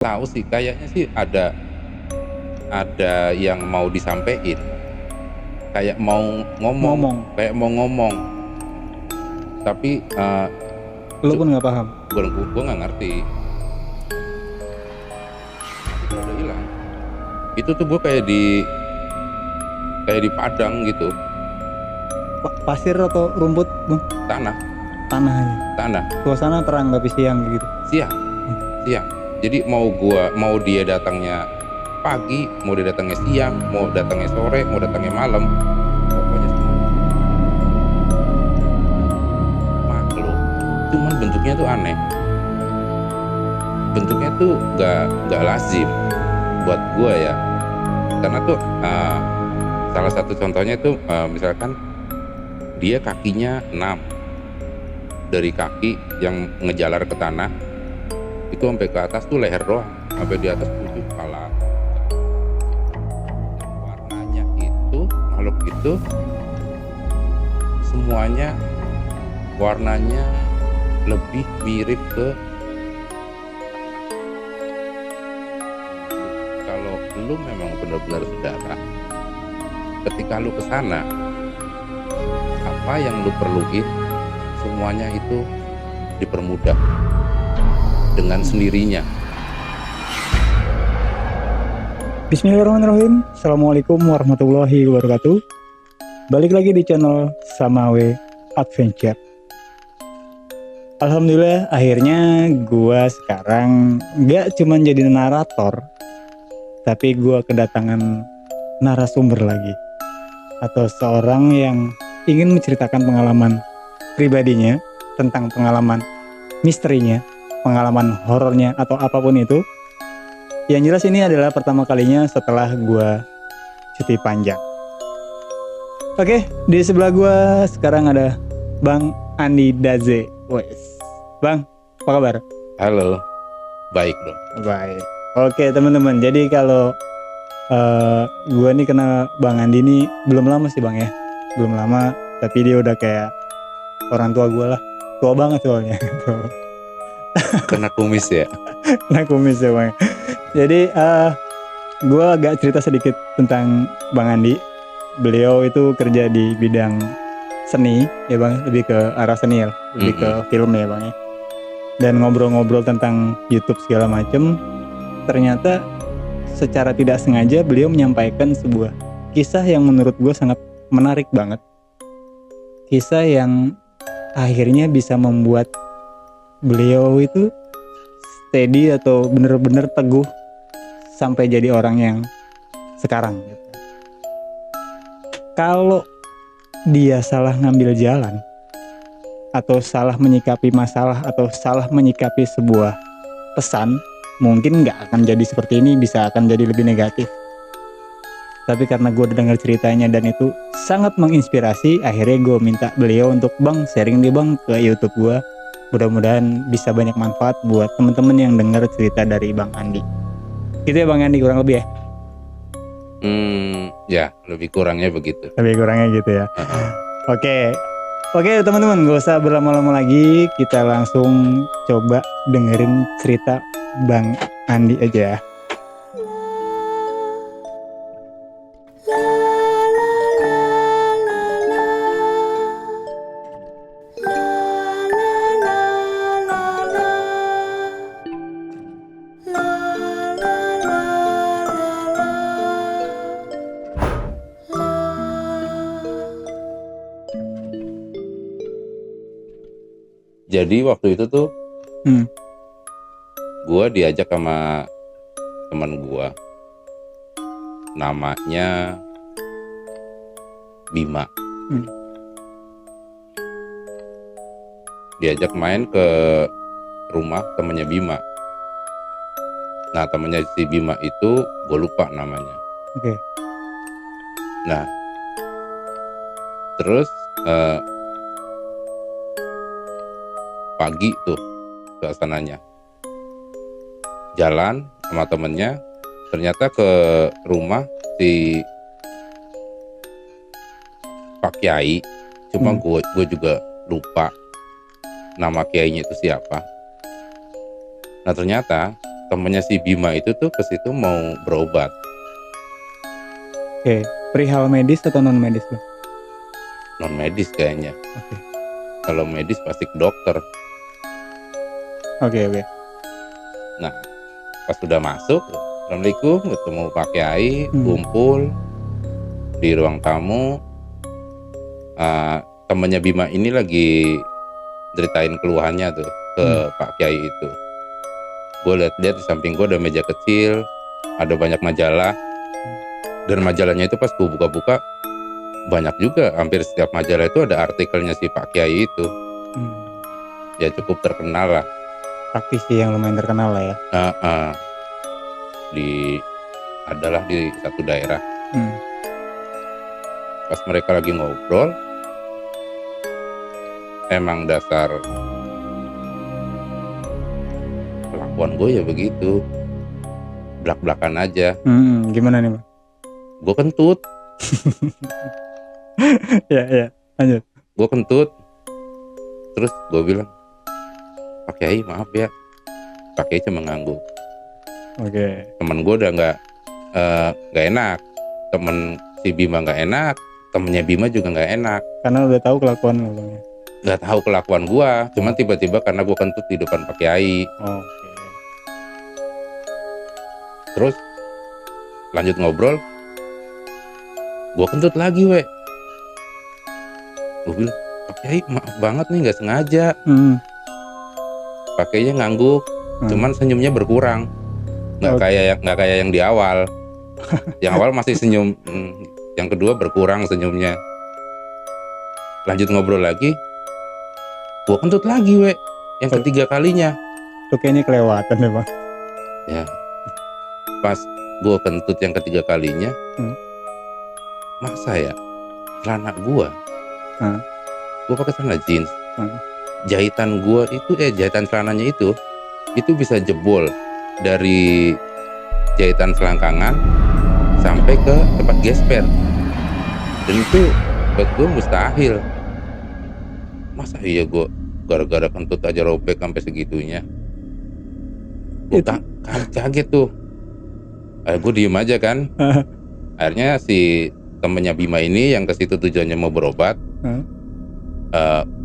Tahu sih, kayaknya sih ada yang mau disampaikan, kayak mau ngomong, Ngomong, kayak mau ngomong, tapi lu pun nggak paham. gue nggak ngerti. Itu udah hilang. Itu tuh gue kayak di padang gitu, Pasir atau rumput, Bang? tanah, Tanah aja. tanah, Suasana terang tapi siang gitu. siang, siang. Jadi mau dia datangnya pagi, mau dia datangnya siang, mau datangnya sore, mau datangnya malam, pokoknya semua makhluk. Cuman bentuknya tuh aneh. Bentuknya tuh nggak lazim buat gua ya. Karena tuh salah satu contohnya tuh misalkan dia kakinya 6, dari kaki yang ngejalar ke tanah itu sampai ke atas tuh leher doang, sampai di atas tuh kepala. Warnanya itu, makhluk itu semuanya warnanya lebih mirip ke, kalau lu memang benar-benar saudara, ketika lu kesana, apa yang lu perluin semuanya itu dipermudah dengan sendirinya. Bismillahirrahmanirrahim. Assalamualaikum warahmatullahi wabarakatuh. Balik lagi di channel Samawe Adventure. Alhamdulillah akhirnya gua sekarang gak cuma jadi narator, tapi gua kedatangan narasumber lagi, atau seorang yang ingin menceritakan pengalaman pribadinya tentang pengalaman misterinya, pengalaman horornya atau apapun itu. Yang jelas ini adalah pertama kalinya setelah gua cuti panjang. Oke, di sebelah gua sekarang ada Bang Andi Daze. Wes. Bang, apa kabar? Halo, baik dong. Baik. Oke teman-teman, jadi kalau gua nih kenal Bang Andi ini belum lama sih Bang ya. Belum lama, tapi dia udah kayak orang tua gua lah. Tua banget soalnya. Kena kumis ya. Nah kumis ya Bang. Jadi gue agak cerita sedikit tentang Bang Andi. Beliau itu kerja di bidang seni ya Bang, lebih ke arah seni ya, lebih ke film ya Bang ya. Dan ngobrol-ngobrol tentang YouTube segala macem, ternyata secara tidak sengaja beliau menyampaikan sebuah kisah yang menurut gue sangat menarik banget. Kisah yang akhirnya bisa membuat beliau itu steady atau bener-bener teguh sampai jadi orang yang sekarang gitu. Kalau dia salah ngambil jalan atau salah menyikapi masalah atau salah menyikapi sebuah pesan, mungkin nggak akan jadi seperti ini, bisa akan jadi lebih negatif. Tapi karena gue udah dengar ceritanya dan itu sangat menginspirasi, akhirnya gue minta beliau untuk Bang sharing deh Bang ke YouTube gue. Mudah-mudahan bisa banyak manfaat buat temen-temen yang dengar cerita dari Bang Andi. Gitu ya Bang Andi, kurang lebih ya? Ya lebih kurangnya begitu. Lebih kurangnya gitu ya. Oke teman-teman, gak usah berlama-lama lagi, kita langsung coba dengerin cerita Bang Andi aja ya. Jadi waktu itu tuh gue diajak sama teman gue, namanya Bima. Diajak main ke rumah temannya Bima. Nah temannya si Bima itu gue lupa namanya. Oke. Nah terus pagi tuh suasananya, jalan sama temennya, ternyata ke rumah si Pak Kiai, cuma gue juga lupa nama kiainya itu siapa. Nah ternyata temennya si Bima itu tuh ke situ mau berobat. Oke, perihal medis atau non medis bang? Non medis kayaknya. Oke. Kalau medis pasti ke dokter. Oke. Nah, pas sudah masuk, assalamualaikum, ketemu Pak Kiai, kumpul di ruang tamu. Temennya Bima ini lagi ceritain keluhannya tuh ke Pak Kiai itu. Gue lihat di samping gue ada meja kecil, ada banyak majalah, dan majalahnya itu pas gue buka-buka banyak juga, hampir setiap majalah itu ada artikelnya si Pak Kiai itu. Ya cukup terkenal lah. Praktisi yang lumayan terkenal lah ya. Adalah di satu daerah. Pas mereka lagi ngobrol, emang dasar kelakuan gue ya begitu, belak-belakan aja. Gimana nih bang? Gue kentut. Ya, lanjut. Gue kentut, terus gue bilang, Pak Kiai maaf ya, Pak Kiai cuma ngangguk. Oke. Temen gue udah nggak enak, temen si Bima nggak enak, temennya Bima juga nggak enak. Karena udah tahu kelakuan lo bang ya? Nggak tahu kelakuan gue, cuman tiba-tiba karena gue kentut di depan Pak Kiai. Oke. Terus lanjut ngobrol, gue kentut lagi gue bilang, Pak Kiai maaf banget nih nggak sengaja. Pak Kiai ngangguk, cuman senyumnya berkurang, nggak kayak yang di awal. Yang awal masih senyum, yang kedua berkurang senyumnya. Lanjut ngobrol lagi, gue kentut lagi yang ketiga kalinya. Tuh kayaknya kelewatan deh bang. Ya, pas gue kentut yang ketiga kalinya, masa ya celana gue pakai celana jeans, jahitan gue itu jahitan celananya itu bisa jebol dari jahitan selangkangan sampai ke tempat gesper, dan itu buat gue mustahil. Masa iya gue gara-gara kentut aja robek sampai segitunya? Gue kaget tuh. Gue diem aja kan. Akhirnya si temennya Bima ini yang ke situ tujuannya mau berobat,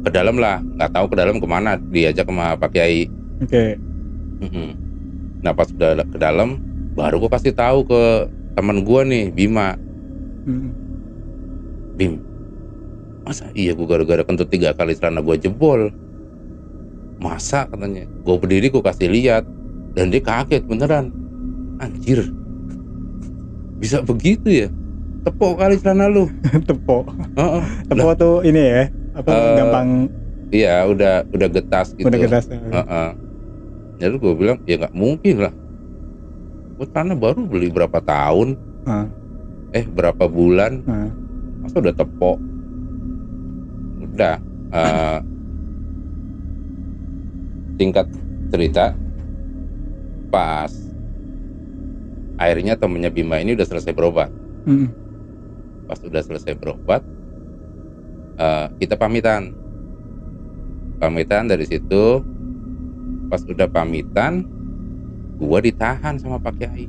ke dalam lah, nggak tahu ke dalam kemana, diajak sama Pak Kiai. Oke. Nah pas udah ke dalam, baru gue kasih tahu ke teman gue nih Bima. Bim, masa iya gue gara-gara kentut 3 kali celana gue jebol? Masa, katanya. Gue berdiri, gue kasih lihat, dan dia kaget beneran. Anjir, bisa begitu ya? Tepok kali celana lu. Tepok. Tepok tuh ini ya, gampang. Iya, udah getas gitu. Udah getas. Jadi gue bilang, ya nggak mungkin lah. Gue celana baru beli berapa tahun, berapa bulan, masa udah tepok. Udah. Singkat cerita, pas akhirnya temennya Bima ini udah selesai berobat. Pas udah selesai berobat, kita pamitan dari situ. Pas udah pamitan, gua ditahan sama Pak Kiai.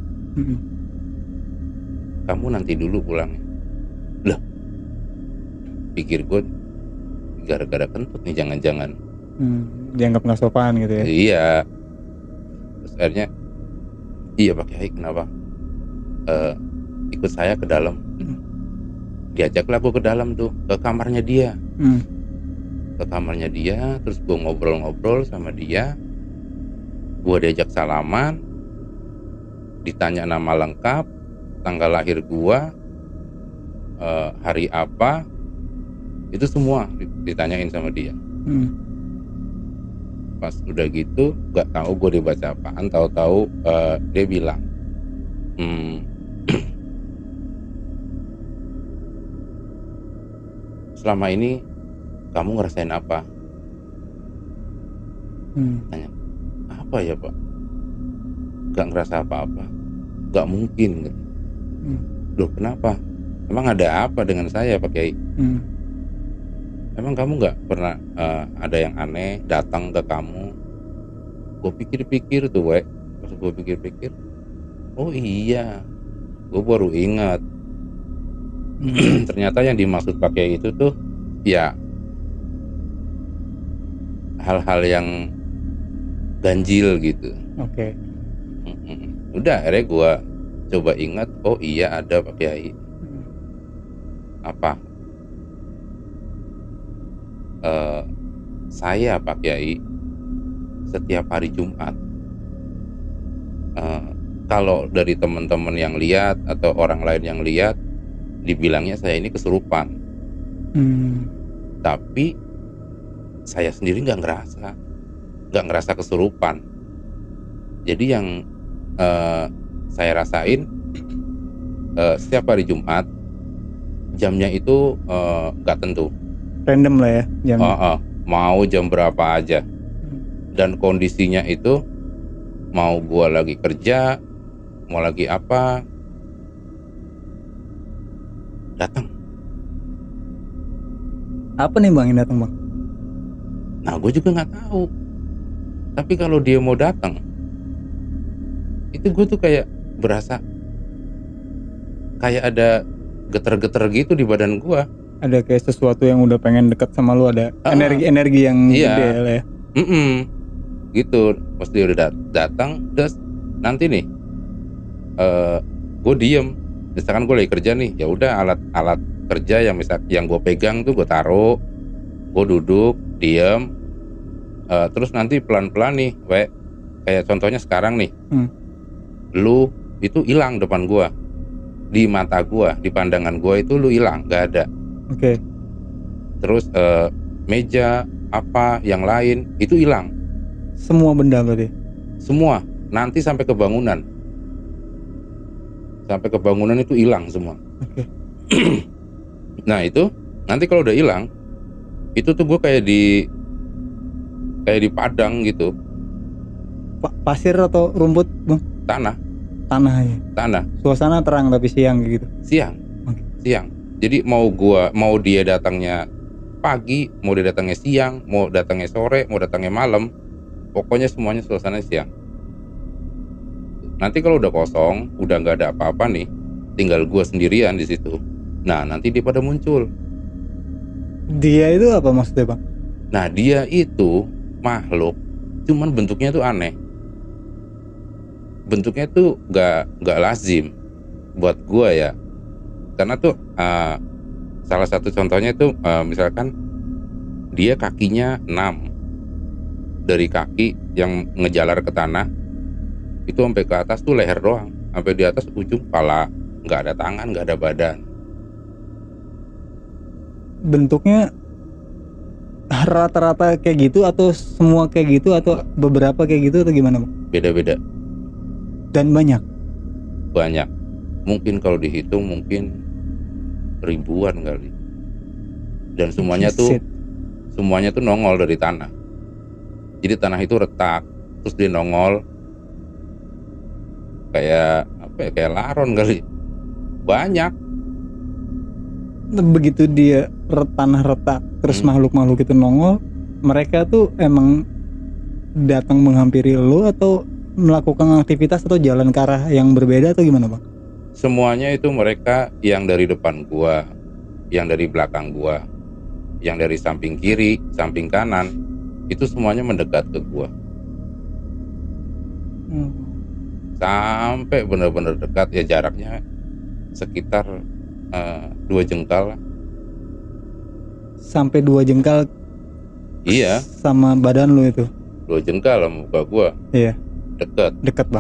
Kamu nanti dulu pulangnya. Lah, pikir gue gara-gara kentut nih, jangan-jangan dianggap nggak sopan gitu ya? Iya. Terus akhirnya, iya Pak Kiai kenapa? Ikut saya ke dalam. Diajaklah gue ke dalam tuh, ke kamarnya dia. Ke kamarnya dia, terus gue ngobrol-ngobrol sama dia. Gue diajak salaman, ditanya nama lengkap, tanggal lahir gue, hari apa, itu semua ditanyain sama dia. Pas udah gitu, gak tahu gue dibaca apaan, tahu-tahu dia bilang, selama ini kamu ngerasain apa? Tanya, apa ya Pak? Gak ngerasa apa-apa, gak mungkin. Loh kenapa? Emang ada apa dengan saya Pak Kiai? Emang kamu gak pernah ada yang aneh datang ke kamu? Gue pikir-pikir tuh Pas gue pikir-pikir, oh iya, gue baru ingat. Ternyata yang dimaksud pakai itu tuh ya hal-hal yang ganjil gitu. Oke. Udah akhirnya gue coba ingat, oh iya ada Pak Kiai. Apa? Saya Pak Kiai setiap hari Jumat, kalau dari teman-teman yang lihat atau orang lain yang lihat, dibilangnya saya ini kesurupan. Tapi saya sendiri nggak ngerasa kesurupan. Jadi yang saya rasain setiap hari Jumat, jamnya itu nggak tentu, Random lah ya jam. mau jam berapa aja, dan kondisinya itu mau gua lagi kerja, mau lagi apa, datang. Apa nih bang yang datang bang? Nah gue juga nggak tahu, tapi kalau dia mau datang itu gue tuh kayak berasa kayak ada geter-geter gitu di badan gue. Ada kayak sesuatu yang udah pengen deket sama lu, ada energi yang gede lah ya. Gitu pas dia udah datang, terus nanti nih gue diem, misalkan gue lagi kerja nih, ya udah alat kerja yang gue pegang tuh gue taruh, gue duduk diem, terus nanti pelan-pelan nih, kayak contohnya sekarang nih, lu itu hilang depan gue, di mata gue, di pandangan gue itu lu hilang, nggak ada. Oke. Terus meja apa yang lain itu hilang. Semua benda berarti? Semua, nanti sampai ke bangunan. Sampai ke bangunan itu hilang semua. Oke. Nah itu, nanti kalau udah hilang, itu tuh gue kayak di padang gitu. Pasir atau rumput bang? Tanah ya? Tanah. Suasana terang tapi siang gitu? Siang. Oke. Siang. Jadi mau dia datangnya pagi, mau dia datangnya siang, mau datangnya sore, mau datangnya malam, pokoknya semuanya suasana siang. Nanti kalau udah kosong, udah nggak ada apa-apa nih, tinggal gue sendirian di situ. Nah nanti dia pada muncul. Dia itu apa maksudnya bang? Nah dia itu makhluk, cuman bentuknya tuh aneh. Bentuknya tuh nggak lazim buat gue ya. Karena tuh salah satu contohnya tuh misalkan dia kakinya 6, dari kaki yang ngejalar ke tanah itu sampai ke atas tuh leher doang, sampai di atas ujung kepala, nggak ada tangan, nggak ada badan. Bentuknya rata-rata kayak gitu atau semua kayak gitu atau beberapa kayak gitu atau gimana bang? Beda-beda. Dan banyak? Banyak. Mungkin kalau dihitung mungkin ribuan kali. Dan semuanya tuh nongol dari tanah. Jadi tanah itu retak, terus dia nongol kayak apa ya, kayak laron kali. Banyak. Begitu dia tanah retak terus makhluk-makhluk itu nongol, mereka tuh emang datang menghampiri lo atau melakukan aktivitas atau jalan ke arah yang berbeda atau gimana bang? Semuanya itu mereka yang dari depan gua, yang dari belakang gua, yang dari samping kiri, samping kanan, itu semuanya mendekat ke gua. Sampai benar-benar dekat, ya jaraknya sekitar 2 jengkal lah. Sampai 2 jengkal? Iya. Sama badan lu itu? 2 jengkal sama muka gua. Iya. Deket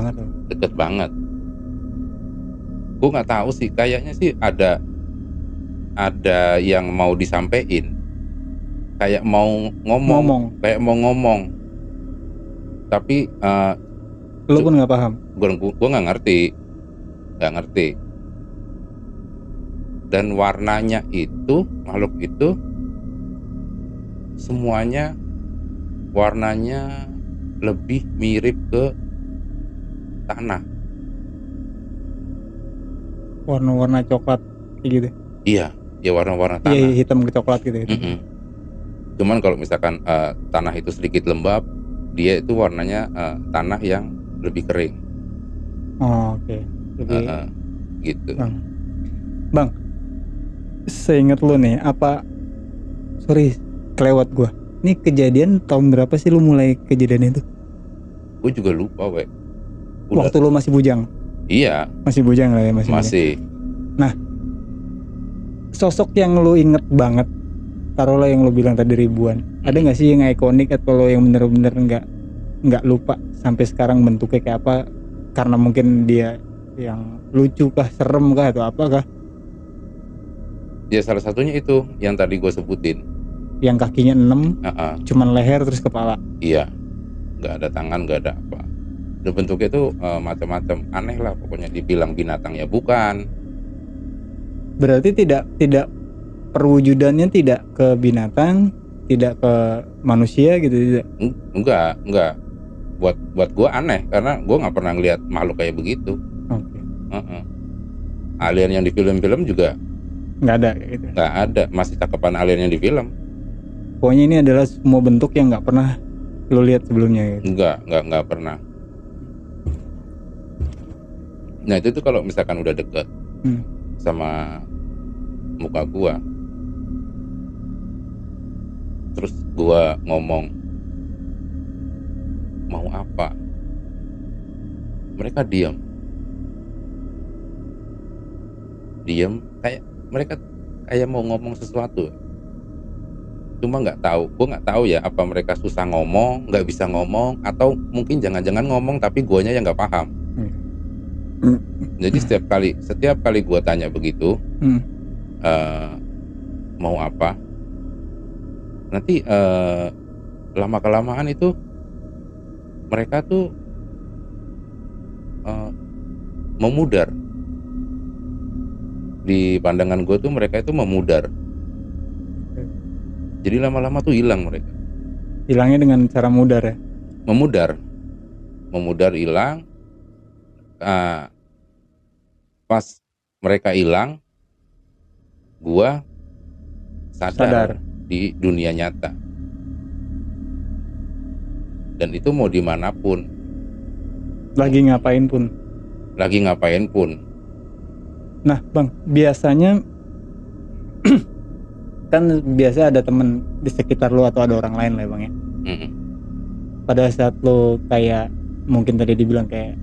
banget. Gue nggak tahu sih, kayaknya sih ada yang mau disampaikan, kayak mau ngomong. Tapi lu pun nggak paham. Gue nggak ngerti. Dan warnanya itu, makhluk itu semuanya warnanya lebih mirip ke tanah. Warna-warna coklat kayak gitu? Iya, ya warna-warna tanah. Iya, hitam ke coklat gitu. Cuman kalau misalkan tanah itu sedikit lembab, dia itu warnanya tanah yang lebih kering. Oh, oke. Lebih Gitu. Bang, seinget lu nih, sorry, kelewat gua. Ini kejadian tahun berapa sih lu mulai kejadian itu? Gue juga lupa, Waktu lu masih bujang? Iya. Masih bujang lah ya, masih. Nah, sosok yang lu inget banget, taruhlah yang lu bilang tadi ribuan, ada nggak sih yang ikonik atau lo yang bener-bener nggak lupa sampai sekarang bentuknya kayak apa? Karena mungkin dia yang lucu kah, serem kah, atau apakah? Ya salah satunya itu yang tadi gue sebutin. Yang kakinya 6, cuman leher terus kepala. Iya, nggak ada tangan, nggak ada apa. Dan bentuknya itu macam-macam, aneh lah pokoknya. Dibilang binatang ya bukan. Berarti tidak perwujudannya tidak ke binatang, tidak ke manusia gitu, tidak? Enggak. Buat gue aneh karena gue nggak pernah ngeliat makhluk kayak begitu. Oke. Alien yang di film-film juga nggak ada gitu. Nggak ada, masih cakepan alien yang di film. Pokoknya ini adalah semua bentuk yang nggak pernah lo lihat sebelumnya gitu. Nggak pernah. Nah itu tuh kalau misalkan udah deket sama muka gua, terus gua ngomong mau apa, mereka diam kayak mereka kayak mau ngomong sesuatu, cuma nggak tahu. Gue nggak tahu ya apa mereka susah ngomong, nggak bisa ngomong, atau mungkin jangan-jangan ngomong tapi guanya yang nggak paham. Jadi setiap kali gue tanya begitu, mau apa, nanti lama kelamaan itu mereka tuh memudar. Di pandangan gue tuh mereka itu memudar. Jadi lama-lama tuh hilang mereka. Hilangnya dengan cara mudar ya? Memudar hilang. Pas mereka hilang, gua sadar di dunia nyata. Dan itu mau dimanapun. Lagi ngapain pun. Nah bang, biasanya kan biasa ada temen di sekitar lo atau ada orang lain lah bang ya. Pada saat lo kayak mungkin tadi dibilang kayak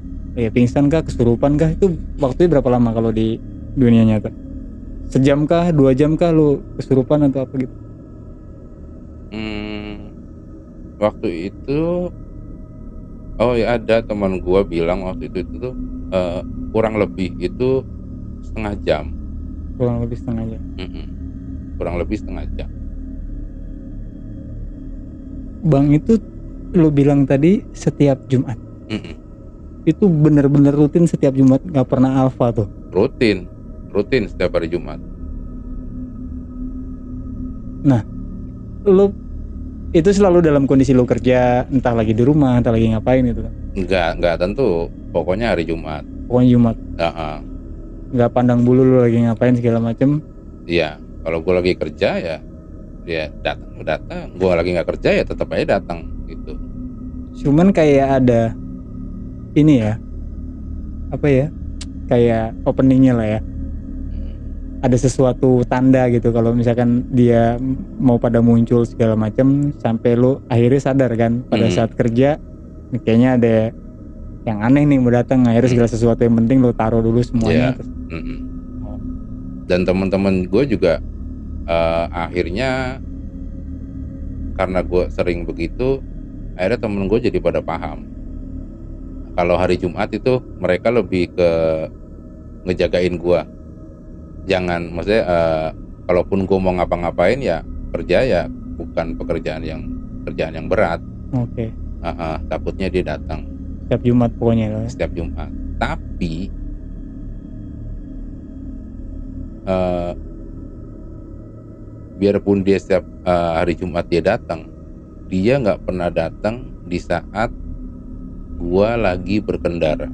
pingsan kah, kesurupan kah, itu waktunya berapa lama kalau di dunia nyata? Sejam kah, 2 jam kah lo kesurupan atau apa gitu? Waktu itu ada teman gua bilang waktu itu tuh kurang lebih itu setengah jam. Kurang lebih setengah jam. Bang, itu lo bilang tadi setiap Jumat. Itu bener-bener rutin setiap Jumat, nggak pernah alfa tuh? Rutin setiap hari Jumat. Nah, lo itu selalu dalam kondisi lo kerja, entah lagi di rumah, entah lagi ngapain gitu kan? Enggak tentu, pokoknya hari Jumat. Nggak pandang bulu lo lagi ngapain segala macem? Iya, kalau gue lagi kerja ya dia datang. Gue lagi nggak kerja ya tetap aja datang gitu. Cuman kayak ada ini ya, apa ya, kayak openingnya lah ya. Ada sesuatu tanda gitu kalau misalkan dia mau pada muncul segala macam, sampai lo akhirnya sadar kan pada saat kerja kayaknya ada yang aneh nih mau datang. Akhirnya segala sesuatu yang penting lo taruh dulu semuanya. Dan teman-teman gue juga akhirnya karena gue sering begitu, akhirnya temen gue jadi pada paham. Kalau hari Jumat itu mereka lebih ke ngejagain gue. Jangan, maksudnya kalaupun gue mau ngapa-ngapain ya kerja ya bukan kerjaan yang berat. Oke. Takutnya dia datang. Setiap Jumat pokoknya ya. Setiap Jumat. Tapi biarpun dia setiap hari Jumat dia datang, dia nggak pernah datang di saat gua lagi berkendara.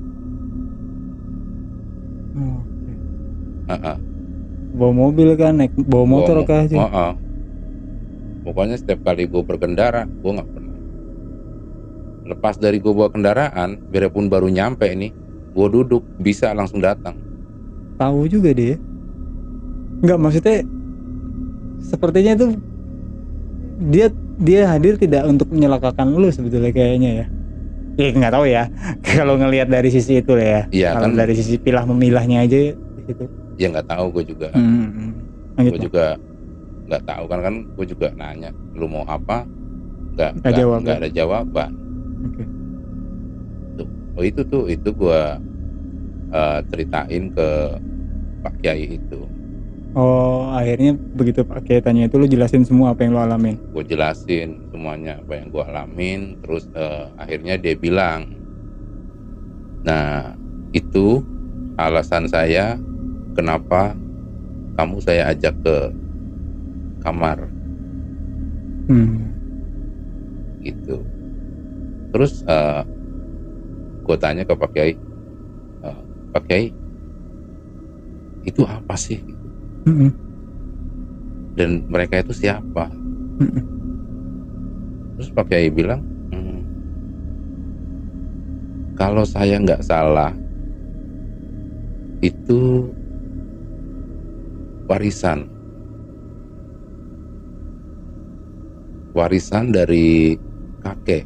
Bawa mobil kan, bawa motor kah aja? Pokoknya setiap kali gua berkendara, gua nggak pernah lepas dari gue bawa kendaraan, biarpun baru nyampe nih, gue duduk bisa langsung datang. Tahu juga dia. Enggak, maksudnya sepertinya itu dia hadir tidak untuk menyelakakan lu sebetulnya kayaknya ya. Ya nggak tahu ya. Kalau ngelihat dari sisi itu lah ya. Iya Kalau kan, dari sisi pilah memilahnya aja gitu. ya nggak tahu gue juga. Lanjut, Gue Bang. juga nggak tahu kan gue juga nanya lu mau apa, Nggak jawab, nggak ya? ada jawaban. Oke. Oh itu gue ceritain ke Pak Kiai itu. Oh, akhirnya begitu Pak Kiai tanya itu lu jelasin semua apa yang lu alamin. Gue jelasin semuanya apa yang gue alamin, terus akhirnya dia bilang, nah itu alasan saya kenapa kamu saya ajak ke kamar gitu. Terus gue tanya ke Pak Kiai, Pak Kiai itu apa sih? Dan mereka itu siapa? Terus Pak Kiai bilang, kalau saya nggak salah itu warisan dari kakek.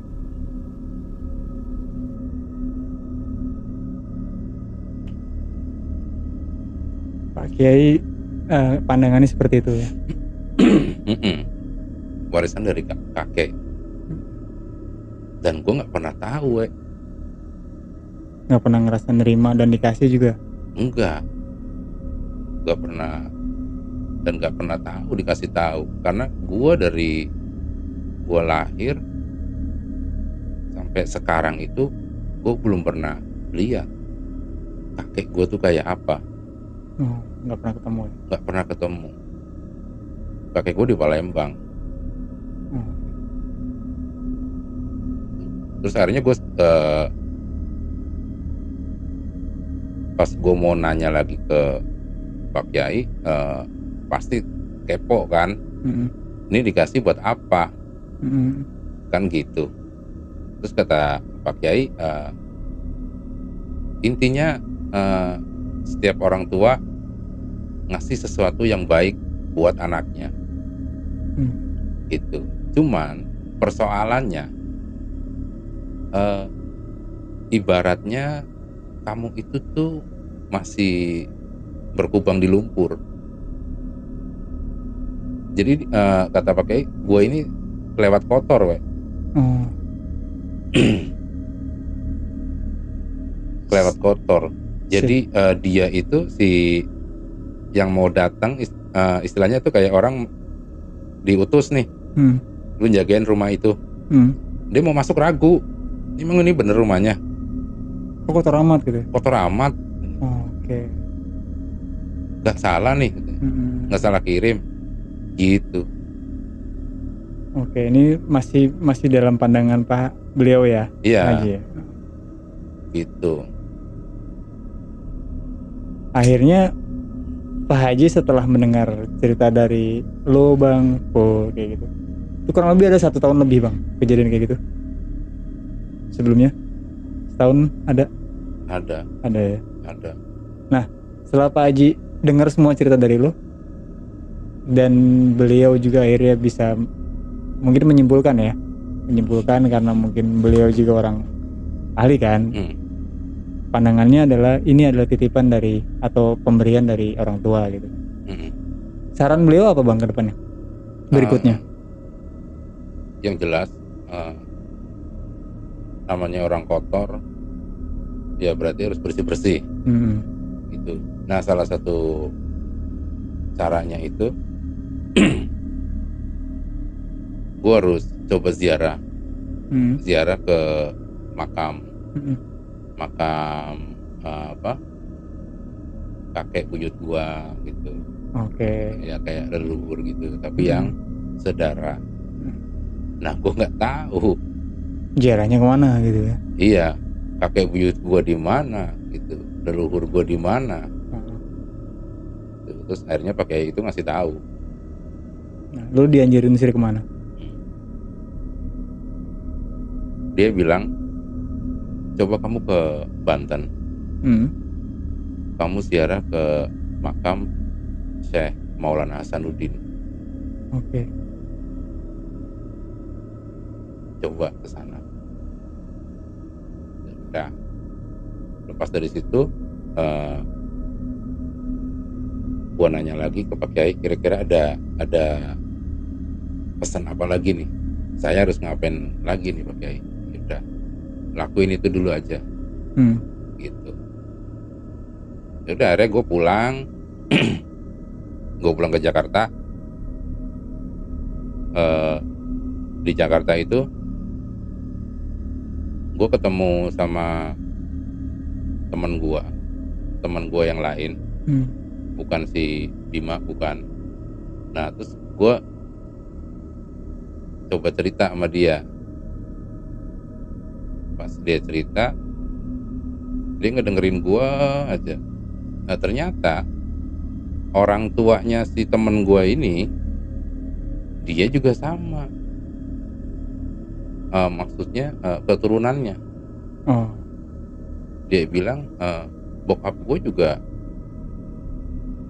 Pak Kiai pandangannya seperti itu ya. Warisan dari kakek. Dan gue nggak pernah tahu, Nggak pernah ngerasa nerima dan dikasih juga. Enggak pernah, dan nggak pernah tahu dikasih tahu, karena gue lahir sampai sekarang itu gue belum pernah lihat kakek gue tuh kayak apa. Nggak pernah ketemu ya? Nggak pernah ketemu. Kakek gue di Palembang. Terus akhirnya gue pas gue mau nanya lagi ke Pak Kiai, pasti kepo kan, ini dikasih buat apa, kan gitu. Terus kata Pak Kiai, intinya setiap orang tua ngasih sesuatu yang baik buat anaknya, gitu. Cuman persoalannya, ibaratnya kamu itu tuh masih berkubang di lumpur. Jadi kata Pak Kiai, gue ini kelewat kotor, kelewat kotor. Jadi dia itu si yang mau datang, istilahnya tuh kayak orang diutus nih, lu jagain rumah itu. Dia mau masuk ragu, emang ini bener rumahnya? Kok kotor amat gitu? Kotor amat. Oke. Gak salah nih, gak salah kirim, gitu. Oke, ini masih dalam pandangan Pak beliau ya? Iya. Haji ya? Gitu. Akhirnya Pak Haji setelah mendengar cerita dari lo Bang, kayak gitu, itu kurang lebih ada 1 tahun lebih Bang kejadian kayak gitu. Sebelumnya setahun ada ya. Ada. Nah, setelah Pak Haji dengar semua cerita dari lo dan beliau juga akhirnya bisa mungkin menyimpulkan karena mungkin beliau juga orang ahli kan. Pandangannya adalah ini adalah titipan dari atau pemberian dari orang tua gitu. Saran beliau apa Bang ke depannya? Berikutnya. Yang jelas, namanya orang kotor, ya berarti harus bersih-bersih. Gitu. Nah, salah satu caranya itu, gue harus coba ziarah ke makam kakek buyut gua gitu. Oke. Ya kayak leluhur gitu, tapi yang sedara. Nah, gua nggak tahu ziarahnya kemana gitu ya. Iya, kakek buyut gua di mana gitu, leluhur gua di mana. Terus akhirnya pakai itu ngasih tahu. Nah, lu dianjurin sih kemana? dia bilang, coba kamu ke Banten, kamu ziarah ke makam Syekh Maulana Hasanuddin. Oke. Coba ke sana. Udah. Lepas dari situ gua nanya lagi ke Pak Kiai, kira-kira ada pesan apa lagi nih? Saya harus ngapain lagi nih Pak Kiai? Ya udah, lakuin itu dulu aja. Gitu. Ya udah, akhirnya gue pulang. Gue pulang ke Jakarta. Di Jakarta itu gue ketemu sama teman gue yang lain, bukan si Bima, bukan. Nah terus gue coba cerita sama dia. Pas dia cerita, dia ngedengerin gue aja. Nah ternyata orang tuanya si temen gue ini, dia juga sama. Maksudnya keturunannya. Dia bilang bokap gue juga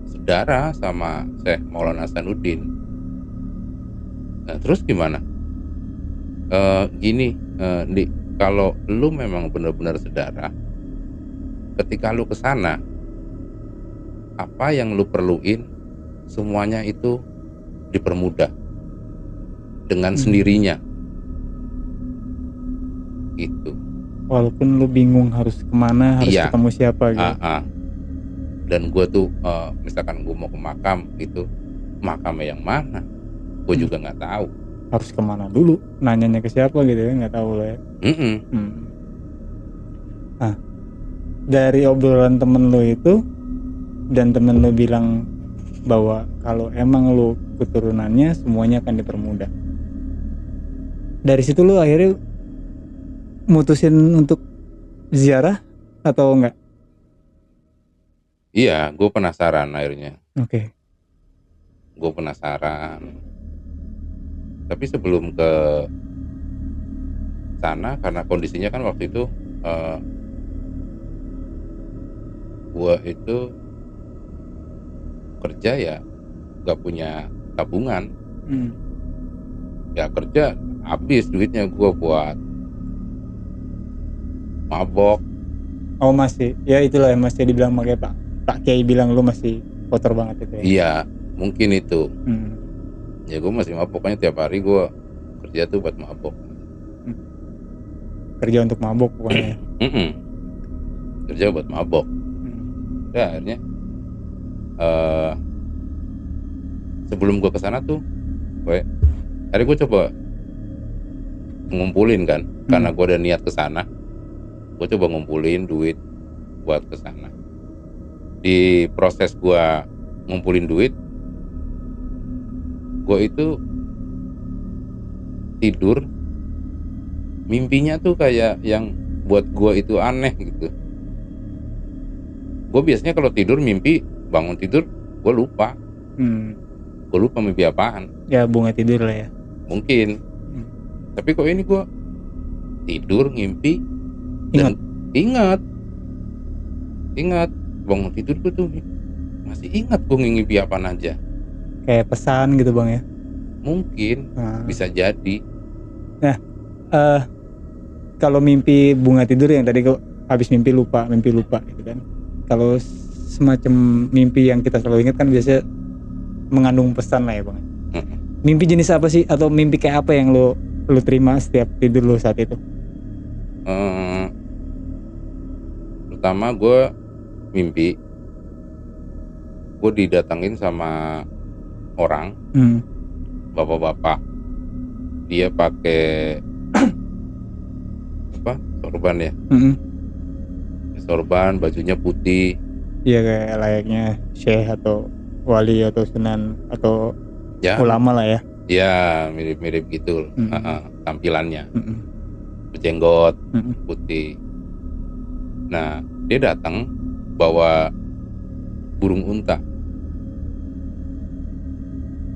saudara sama Syekh Maulana Hasanuddin. Nah terus gimana? Gini, Di, kalau lu memang benar-benar saudara, ketika lu kesana, apa yang lu perluin semuanya itu dipermudah dengan sendirinya. Gitu. Walaupun lu bingung harus kemana, harus ketemu siapa gitu. Dan gue tuh misalkan gue mau ke makam itu, makamnya yang mana, gue juga nggak tahu. Harus kemana dulu, nanyanya ke siapa gitu ya, nggak tahu lah ya. Nah, dari obrolan temen lu itu, dan temen lu bilang bahwa kalau emang lu keturunannya semuanya akan dipermudah. Dari situ lu akhirnya mutusin untuk ziarah atau enggak? Iya, gue penasaran akhirnya. Oke. Gue penasaran. Tapi sebelum ke sana, karena kondisinya kan waktu itu gue itu kerja ya gak punya tabungan. Ya kerja habis duitnya gue buat mabok. Oh masih, ya itulah yang masih dibilang makanya Pak Kiai bilang lu masih kotor banget itu ya. Iya mungkin itu. Ya gue masih mabok, pokoknya tiap hari gue kerja tuh buat mabok. Kerja untuk mabok pokoknya. Kerja buat mabok. Ya akhirnya sebelum gue kesana tuh, akhirnya gue coba ngumpulin kan, karena gue ada niat kesana, gue coba ngumpulin duit buat kesana. Di proses gue ngumpulin duit, gue itu tidur, mimpinya tuh kayak yang buat gue itu aneh gitu. Gue biasanya kalau tidur mimpi, bangun tidur gue lupa. Gue lupa mimpi apaan. Ya bunga tidur lah ya. Mungkin. Tapi kok ini gue tidur ngimpi dan ingat. Bangun tidur gue tuh masih ingat gue ngimpi apaan aja. Kayak pesan gitu bang ya. Mungkin bisa jadi. Nah kalau mimpi bunga tidur yang tadi kok habis mimpi lupa gitu kan. Kalau semacam mimpi yang kita selalu ingat kan biasanya mengandung pesan lah ya bang. Mimpi jenis apa sih, atau mimpi kayak apa yang lu terima setiap tidur lu saat itu? Pertama gue mimpi gue didatangin sama orang, bapak-bapak, dia pakai apa, sorban ya. Sorban, bajunya putih. Iya kayak layaknya syekh atau wali atau sunan atau ulama lah ya. Iya mirip-mirip gitu tampilannya. Berjenggot putih. Nah dia datang bawa burung unta.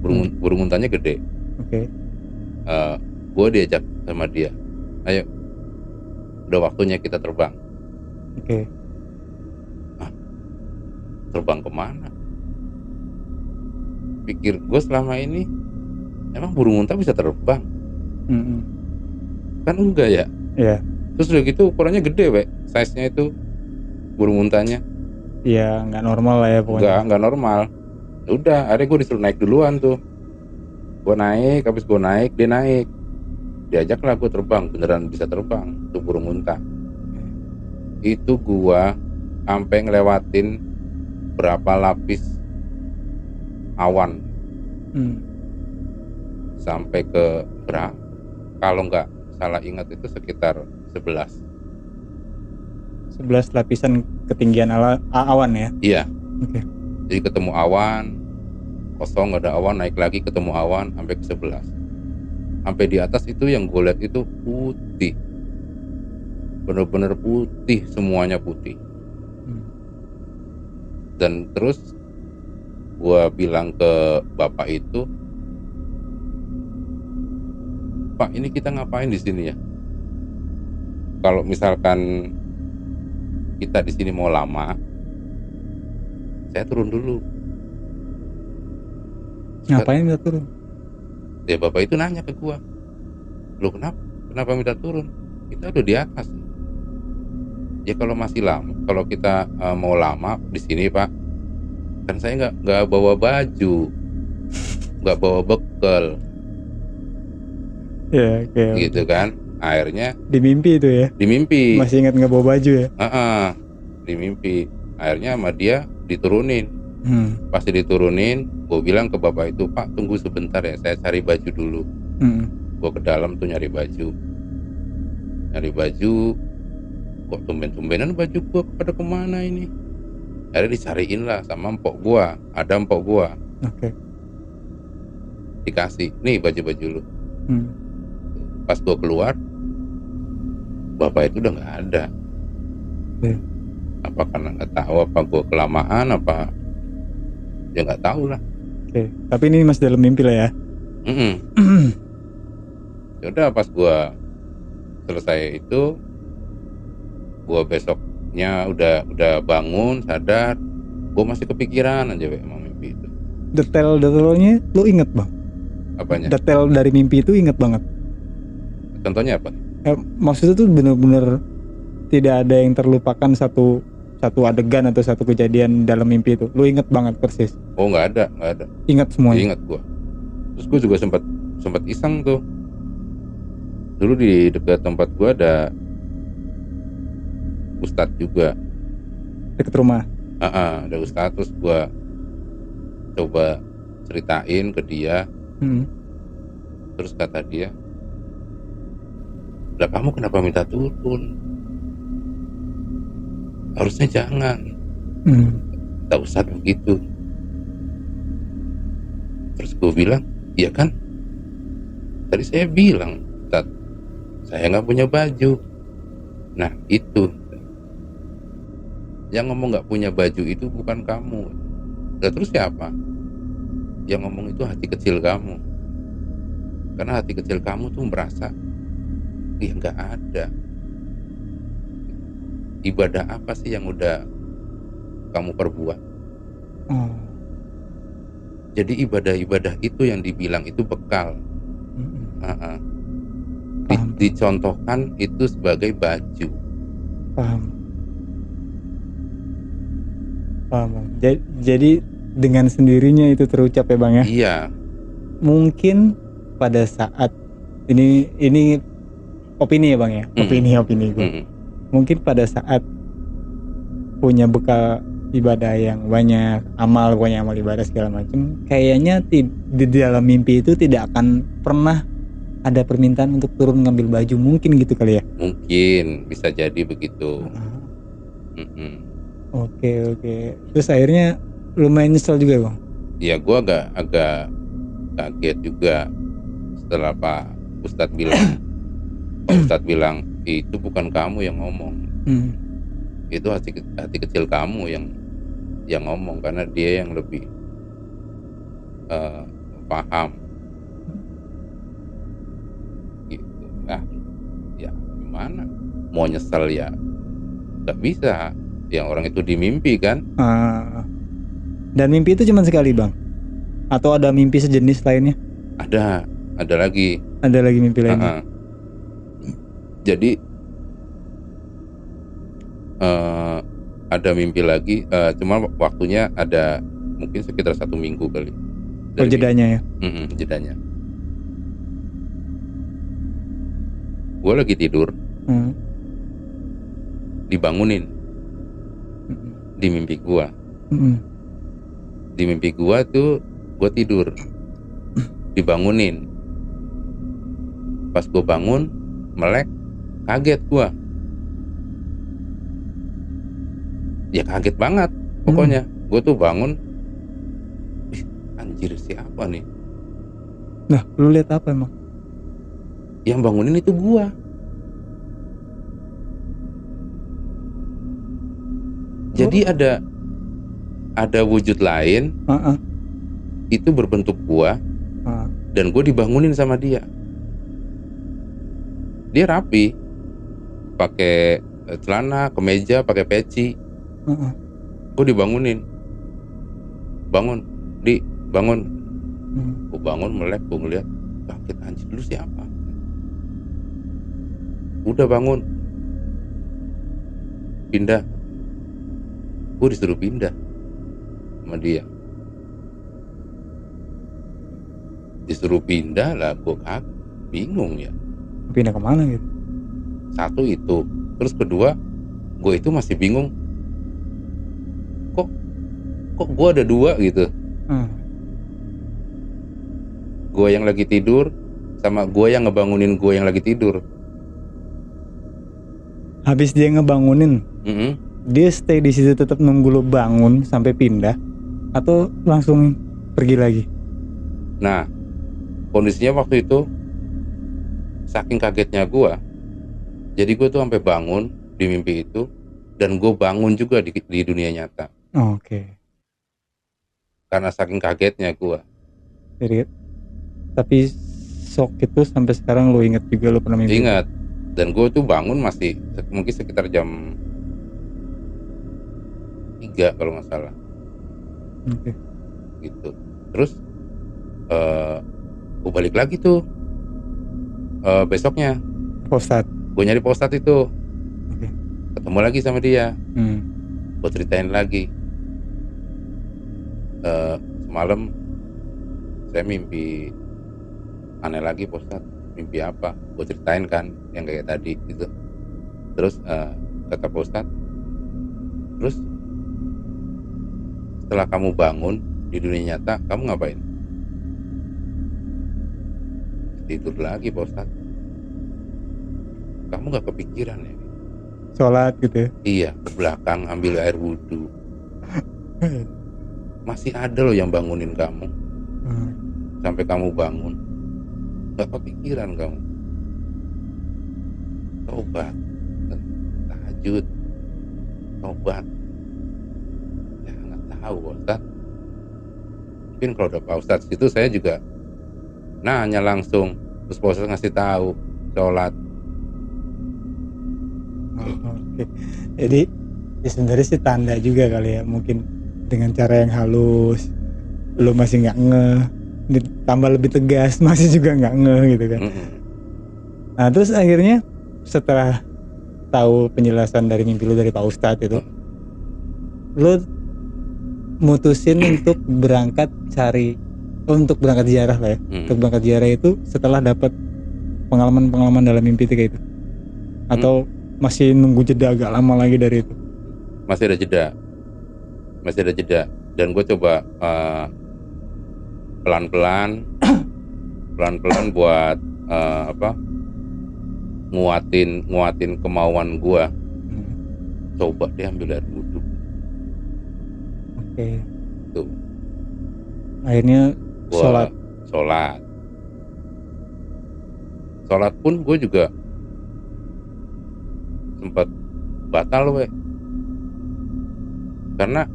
Burung untanya gede. Gue diajak sama dia, ayo udah waktunya kita terbang. Oke. Terbang kemana? Pikir gue selama ini, emang burung unta bisa terbang? Mm-mm. Kan enggak ya. Iya. Terus udah gitu ukurannya gede, size-nya itu burung untanya. Iya, nggak normal lah ya pokoknya. Enggak normal. Udah, akhirnya gue disuruh naik duluan tuh. Gue naik, habis gue naik, dia naik. Diajak lah gue terbang, beneran bisa terbang tuh burung unta. Itu gue sampai ngelewatin berapa lapis awan. Sampai ke berapa? Kalau nggak salah ingat itu sekitar 11 lapisan ketinggian awan ya. Iya. Oke. Jadi ketemu awan, kosong nggak ada awan, naik lagi ketemu awan sampai ke 11. Sampai di atas itu yang gue lihat itu putih, bener-bener putih, semuanya putih. Dan terus gue bilang ke bapak itu, Pak, ini kita ngapain di sini ya? Kalau misalkan kita di sini mau lama, saya turun dulu. Ngapain minta turun? Ya bapak itu nanya ke gua, "Loh kenapa minta turun? Kita udah di atas." Ya kalau masih lama, kalau kita mau lama di sini Pak, kan saya nggak bawa baju, nggak bawa bekal, Ya, oke. gitu kan. Akhirnya Di mimpi itu ya? di mimpi, Masih ingat nggak bawa baju ya? di mimpi. Akhirnya sama dia diturunin. Hmm. Pasti diturunin, gue bilang ke bapak itu, Pak tunggu sebentar ya, saya cari baju dulu. Gue ke dalam tuh nyari baju, kok tumben-tumbenan baju gue pada kemana ini? Akhirnya dicariin lah sama empok gue, ada empok gue. Oke. Dikasih, nih baju-baju lu. Pas gue keluar, bapak itu udah nggak ada. Apa karena nggak tahu, apa gue kelamaan, apa ya nggak tahu lah. Oke. Tapi ini masih dalam mimpi lah ya. Yaudah pas gue selesai itu, gue besoknya udah bangun sadar, gue masih kepikiran aja emang mimpi itu. Detailnya lu inget bang? Apanya? Detail dari mimpi itu inget banget. Contohnya apa? Maksudnya tuh bener-bener tidak ada yang terlupakan satu adegan atau satu kejadian dalam mimpi itu. Lu inget banget persis? Oh nggak ada. Ingat semuanya? Ingat gue. Terus gue juga sempat iseng tuh. Dulu di dekat tempat gue ada ustadz juga. Deket rumah? Ada ustadz, terus gue coba ceritain ke dia. Terus kata dia, "Lah kamu kenapa minta turun? Harusnya jangan." Tak usah begitu. Terus gue bilang, "Iya kan, tadi saya bilang, Ustaz, saya nggak punya baju." Nah itu, yang ngomong nggak punya baju itu bukan kamu. Nah, terus siapa? Yang ngomong itu hati kecil kamu. Karena hati kecil kamu tuh merasa, ya nggak ada. Ibadah apa sih yang udah kamu perbuat? Jadi ibadah-ibadah itu yang dibilang itu bekal. Dicontohkan itu sebagai baju. Paham. Jadi dengan sendirinya itu terucap ya bang ya? Iya. Mungkin pada saat ini opini ya bang ya? Opini gue. Mungkin pada saat punya bekal ibadah yang banyak, amal ibadah segala macam, kayaknya di dalam mimpi itu tidak akan pernah ada permintaan untuk turun ngambil baju, mungkin gitu kali ya? Mungkin bisa jadi begitu. Oke. Terus akhirnya lumayan nyesel juga bang? Ya gue agak kaget juga setelah Pak Ustadz bilang. Pak Ustadz bilang, itu bukan kamu yang ngomong. Itu hati kecil kamu yang ngomong, karena dia yang lebih paham gitu. Nah ya gimana, mau nyesel ya nggak bisa, yang orang itu dimimpi kan. Dan mimpi itu cuma sekali bang? Atau ada mimpi sejenis lainnya? Ada lagi. Ada lagi mimpi lainnya? Jadi ada mimpi lagi, cuma waktunya ada mungkin sekitar 1 minggu kali. Jedanya ya? Jedanya. Gue lagi tidur, dibangunin di mimpi gue. Di mimpi gue tuh gue tidur, dibangunin. Pas gue bangun, melek, kaget gue. Ya kaget banget pokoknya. Gue tuh bangun, anjir siapa nih? Nah, lu lihat apa emang? Yang bangunin itu gue. Jadi ada wujud lain, itu berbentuk gue, dan gue dibangunin sama dia. Dia rapi, pakai celana, kemeja, pakai peci. Gue dibangunin, bangun, bangun. Gue bangun, melek, gue ngeliat, kaget, anjir lu siapa? Udah bangun, pindah. Gue disuruh pindah sama dia. Disuruh pindah lah, gue bingung ya. Pindah kemana gitu? Satu itu, terus kedua, gue itu masih bingung. Kok gue ada 2 gitu? Gue yang lagi tidur sama gue yang ngebangunin gue yang lagi tidur. Habis dia ngebangunin, dia stay di situ tetap nunggu lo bangun sampai pindah, atau langsung pergi lagi? Nah, kondisinya waktu itu saking kagetnya gue, jadi gue tuh sampai bangun di mimpi itu, dan gue bangun juga di dunia nyata. Oke. Karena saking kagetnya gue. Jadi, tapi shock itu sampai sekarang lo inget juga, lo pernah mimpi? Ingat. Dan gue tuh bangun masih mungkin sekitar jam 3 kalau nggak salah. Oke. Gitu. Terus gue balik lagi tuh besoknya. Postat. Gue nyari postat itu. Oke. Ketemu lagi sama dia. Gue ceritain lagi. Semalam saya mimpi aneh lagi postat. Mimpi apa? Gue ceritain kan yang kayak tadi gitu. Terus kata postat, terus setelah kamu bangun di dunia nyata, kamu ngapain? Tidur lagi postat. Kamu gak kepikiran ya? Sholat gitu ya? Iya, ke belakang ambil air wudhu. Masih ada loh yang bangunin kamu sampai kamu bangun. Gak kepikiran kamu. Tobat, tahajud, tobat. Ya nggak tahu Ustaz. Mungkin kalau udah Pak Ustaz itu saya juga nanya langsung, terus Pak Ustaz ngasih tahu sholat. Oke. Jadi ya sebenarnya sih tanda juga kali ya, mungkin dengan cara yang halus, lo masih nggak ngeh, ditambah lebih tegas masih juga nggak ngeh gitu kan. Nah terus akhirnya setelah tahu penjelasan dari mimpi lo dari Pak Ustadz itu, lo mutusin untuk berangkat untuk berangkat ziarah lah ya. Untuk berangkat ziarah itu setelah dapat pengalaman dalam mimpi itu kayak itu, atau masih nunggu jeda agak lama lagi dari itu? Masih ada jeda, dan gue coba pelan-pelan buat nguatin kemauan gue. Coba deh ambil air wudhu. Oke. Tuh. Akhirnya sholat pun gue juga sempat batal karena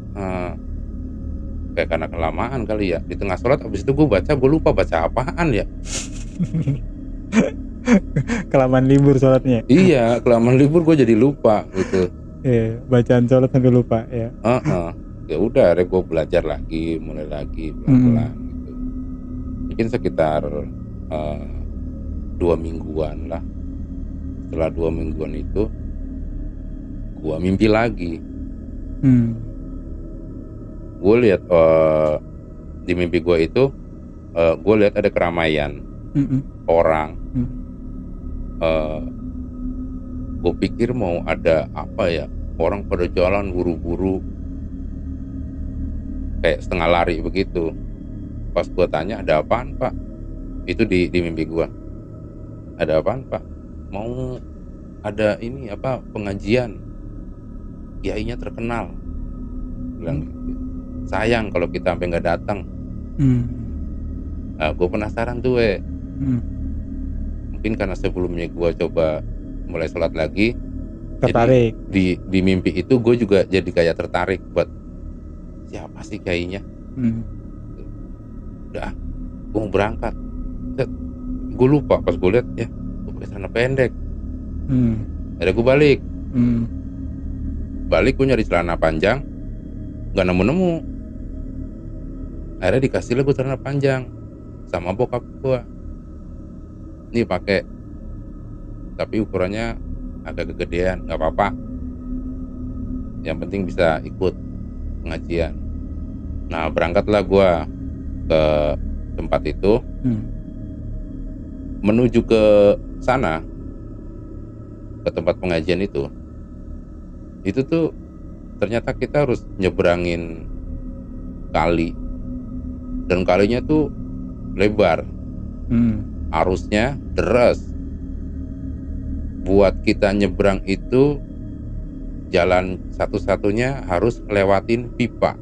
karena kelamaan kali ya di tengah sholat. Abis itu gue lupa baca apaan ya. Kelamaan libur sholatnya. Iya, kelamaan libur gue jadi lupa gitu. Iya, bacaan sholat sampai lupa ya. Ya udah, akhirnya gue belajar lagi, mulai lagi pelan-pelan gitu. Mungkin sekitar 2 mingguan lah. Setelah 2 mingguan itu, gue mimpi lagi. Gue lihat di mimpi gue itu, gue lihat ada keramaian orang. Gue pikir mau ada apa ya, orang pada jalan buru-buru kayak setengah lari begitu. Pas gue tanya, ada apaan pak? Itu di mimpi gue, ada apaan pak? Mau ada ini apa, pengajian, kiainya terkenal, bilang gitu. Sayang kalau kita sampai nggak datang. Gue penasaran tuh mungkin karena sebelumnya gue coba mulai sholat lagi, tertarik. Jadi di mimpi itu gue juga jadi kayak tertarik buat siapa sih kayaknya. Udah, gue mau berangkat. Gue lupa pas gue lihat ya, gue pakai celana pendek. Ada gue balik. Gue nyari celana panjang, nggak nemu. Akhirnya dikasih lah gue celana panjang sama bokap gue. Nih pakai, tapi ukurannya agak kegedean, nggak apa-apa. Yang penting bisa ikut pengajian. Nah berangkatlah gue ke tempat itu. Menuju ke sana, ke tempat pengajian itu tuh ternyata kita harus nyebrangin kali, dan kalinya tuh lebar, arusnya deras. Buat kita nyebrang itu, jalan satu-satunya harus lewatin pipa.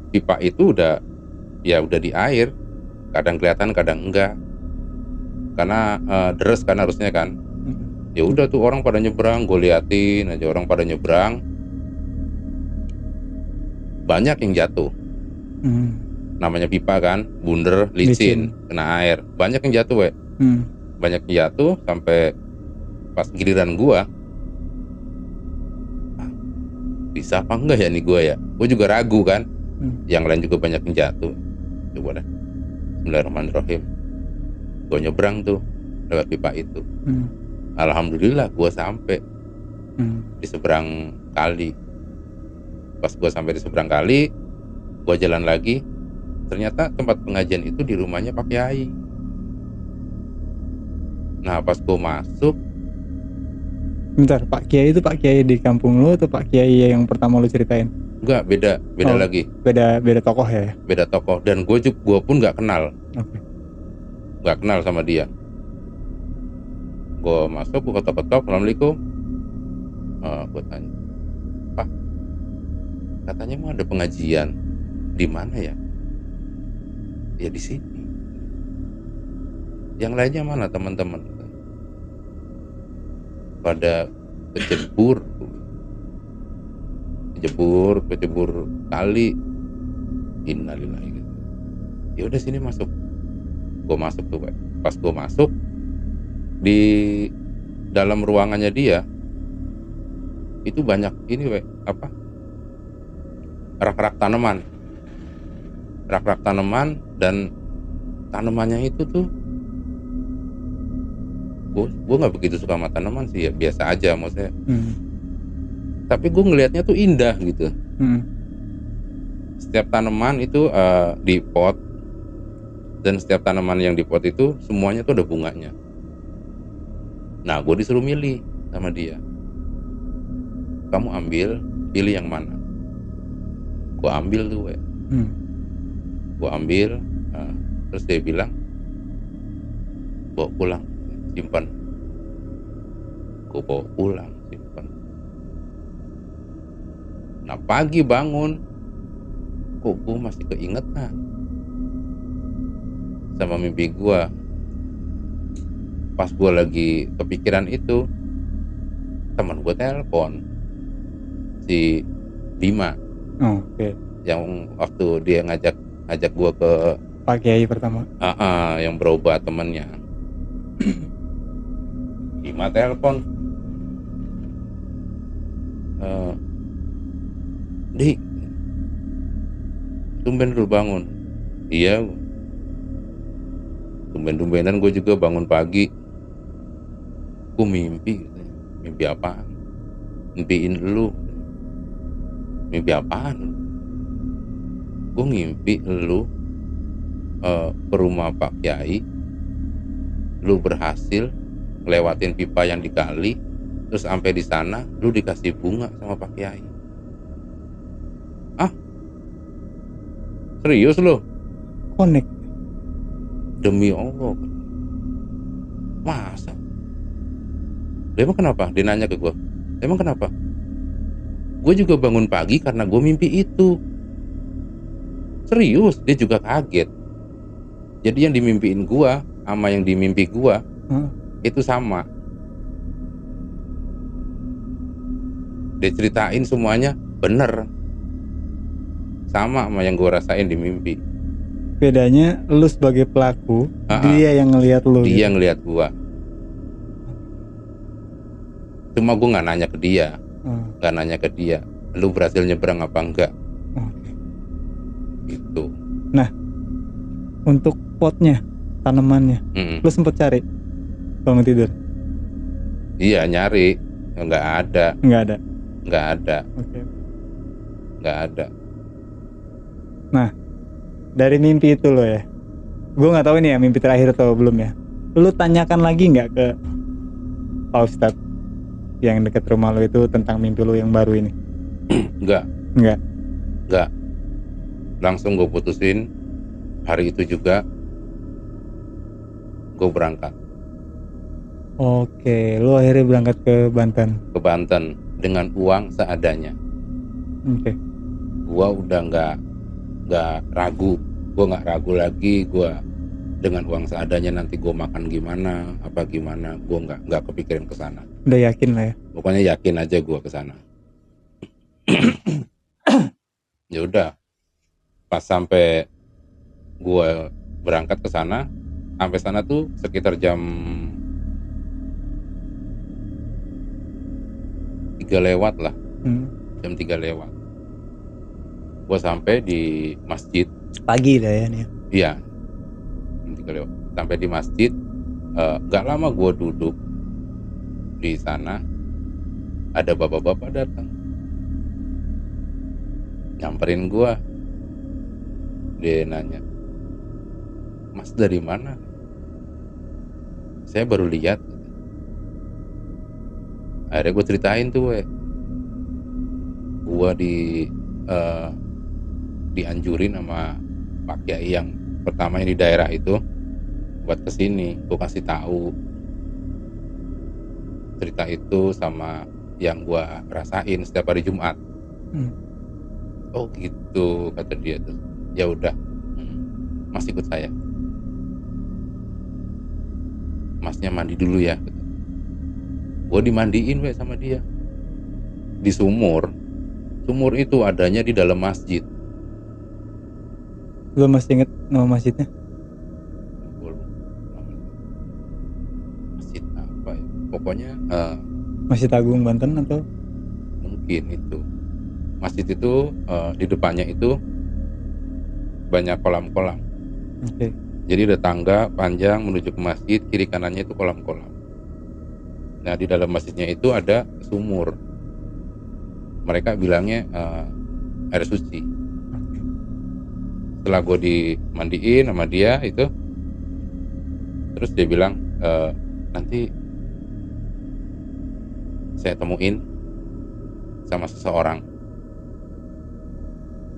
Pipa itu udah di air, kadang kelihatan kadang enggak, karena deres kan harusnya kan. Ya udah tuh orang pada nyebrang, gue liatin aja orang pada nyebrang. Banyak yang jatuh. Namanya pipa kan, bunder, licin, kena air. Banyak yang jatuh banyak yang jatuh, sampai pas giliran gue, bisa apa enggak ya nih gue ya. Gue juga ragu kan. Yang lain juga banyak yang jatuh. Coba dah, Bismillahirrahmanirrahim. Gue nyebrang tuh lewat pipa itu. Alhamdulillah gue sampai di seberang kali. Pas gue sampai di seberang kali, gue jalan lagi. Ternyata tempat pengajian itu di rumahnya Pak Kiai. Nah pas gue masuk, bentar, Pak Kiai itu Pak Kiai di kampung lu atau Pak Kiai yang pertama lu ceritain? enggak, beda lagi. Beda tokoh ya? Beda tokoh, dan gue pun nggak kenal. Nggak kenal sama dia. Gue masuk, gue ketok-ketok, Assalamualaikum. Gue tanya, Pak, katanya mau ada pengajian, di mana ya? Ya di sini. Yang lainnya mana teman-teman? Pada kecebur kali. Innalillahi. Ya udah sini masuk. Gue masuk tuh, Pak. Pas gue masuk, di dalam ruangannya dia itu banyak ini, rak-rak tanaman, dan tanamannya itu tuh gue nggak begitu suka sama tanaman sih, ya biasa aja maksudnya. Tapi gue ngelihatnya tuh indah gitu. Setiap tanaman itu di pot, dan setiap tanaman yang di pot itu semuanya tuh ada bunganya. Nah gue disuruh milih sama dia, kamu pilih yang mana. Gue ambil tuh, gue ambil. Terus dia bilang, bawa pulang, simpan. Gue bawa pulang, simpan. Nah pagi bangun, kok gue masih keingetan sama mimpi gue. Pas gue lagi kepikiran itu, teman gue telepon, si Bima. Yang waktu dia ngajak gue ke Pak Kiai pertama. yang berobat temennya. Cuma telepon, Dik, tumben lu bangun. Iya, tumben-tumbenan gue juga bangun pagi. Gue mimpi, mimpi apaan? Mimpiin lu. Mimpi apaan? Gue ngimpi lu ke rumah Pak Kiai, lu berhasil lewatin pipa yang dikali, terus sampai di sana lu dikasih bunga sama Pak Kiai. Ah, serius lu? Connect. Demi Allah, masa? Emang kenapa? Dia nanya ke gue, emang kenapa? Gue juga bangun pagi karena gue mimpi itu. Serius, dia juga kaget. Jadi yang dimimpiin gue sama yang dimimpi gue itu sama. Dia ceritain semuanya bener, sama yang gue rasain di mimpi. Bedanya lu sebagai pelaku, dia yang ngelihat lu. Dia ngelihat gue. Cuma gue nggak nanya ke dia, nggak nanya ke dia, lu berhasil nyebrang apa enggak? Gitu. Nah, untuk potnya, tanamannya, lu sempet cari bangun tidur? Iya, nyari, nggak ada. Oke. Nggak ada. Nah, dari mimpi itu lo ya, gue nggak tahu ini ya mimpi terakhir atau belum ya. Lu tanyakan lagi nggak ke Pak Ustadz yang dekat rumah lo itu tentang mimpi lo yang baru ini? Enggak. Langsung gue putusin. Hari itu juga gue berangkat. Oke, lo akhirnya berangkat ke Banten. Ke Banten dengan uang seadanya. Oke. Gue udah nggak ragu. Gue nggak ragu lagi. Gue dengan uang seadanya nanti gue makan gimana, apa gimana. Gue nggak kepikiran ke sana. Udah yakin lah ya. Pokoknya yakin aja gue ke sana. Ya udah. Pas sampai gue berangkat ke sana, sampai sana tuh sekitar jam 3 lewat lah. Jam 3 lewat. Gue sampai di masjid. Pagi lah ya nih. Iya. Jam 3 lewat. Sampai di masjid. Gak lama gue duduk di sana. Ada bapak-bapak datang. Nyamperin gue. Dia nanya, Mas dari mana? Saya baru lihat. Akhirnya gue ceritain tuh, gue dianjurin sama Pak Kiai yang pertama di daerah itu buat kesini. Gue kasih tahu cerita itu sama yang gue rasain setiap hari Jumat. Oh gitu, kata dia tuh. Ya udah, Mas ikut saya. Masnya mandi dulu ya. Gue dimandiin sama dia di sumur. Sumur itu adanya di dalam masjid. Lo masih inget nama masjidnya? Masjid apa ya? Pokoknya Masjid Agung Banten atau? Mungkin itu. Masjid itu di depannya itu banyak kolam-kolam. Oke. Jadi ada tangga panjang menuju ke masjid, kiri kanannya itu kolam-kolam. Nah di dalam masjidnya itu ada sumur. Mereka bilangnya air suci. Setelah gue dimandiin sama dia itu, terus dia bilang nanti saya temuin sama seseorang.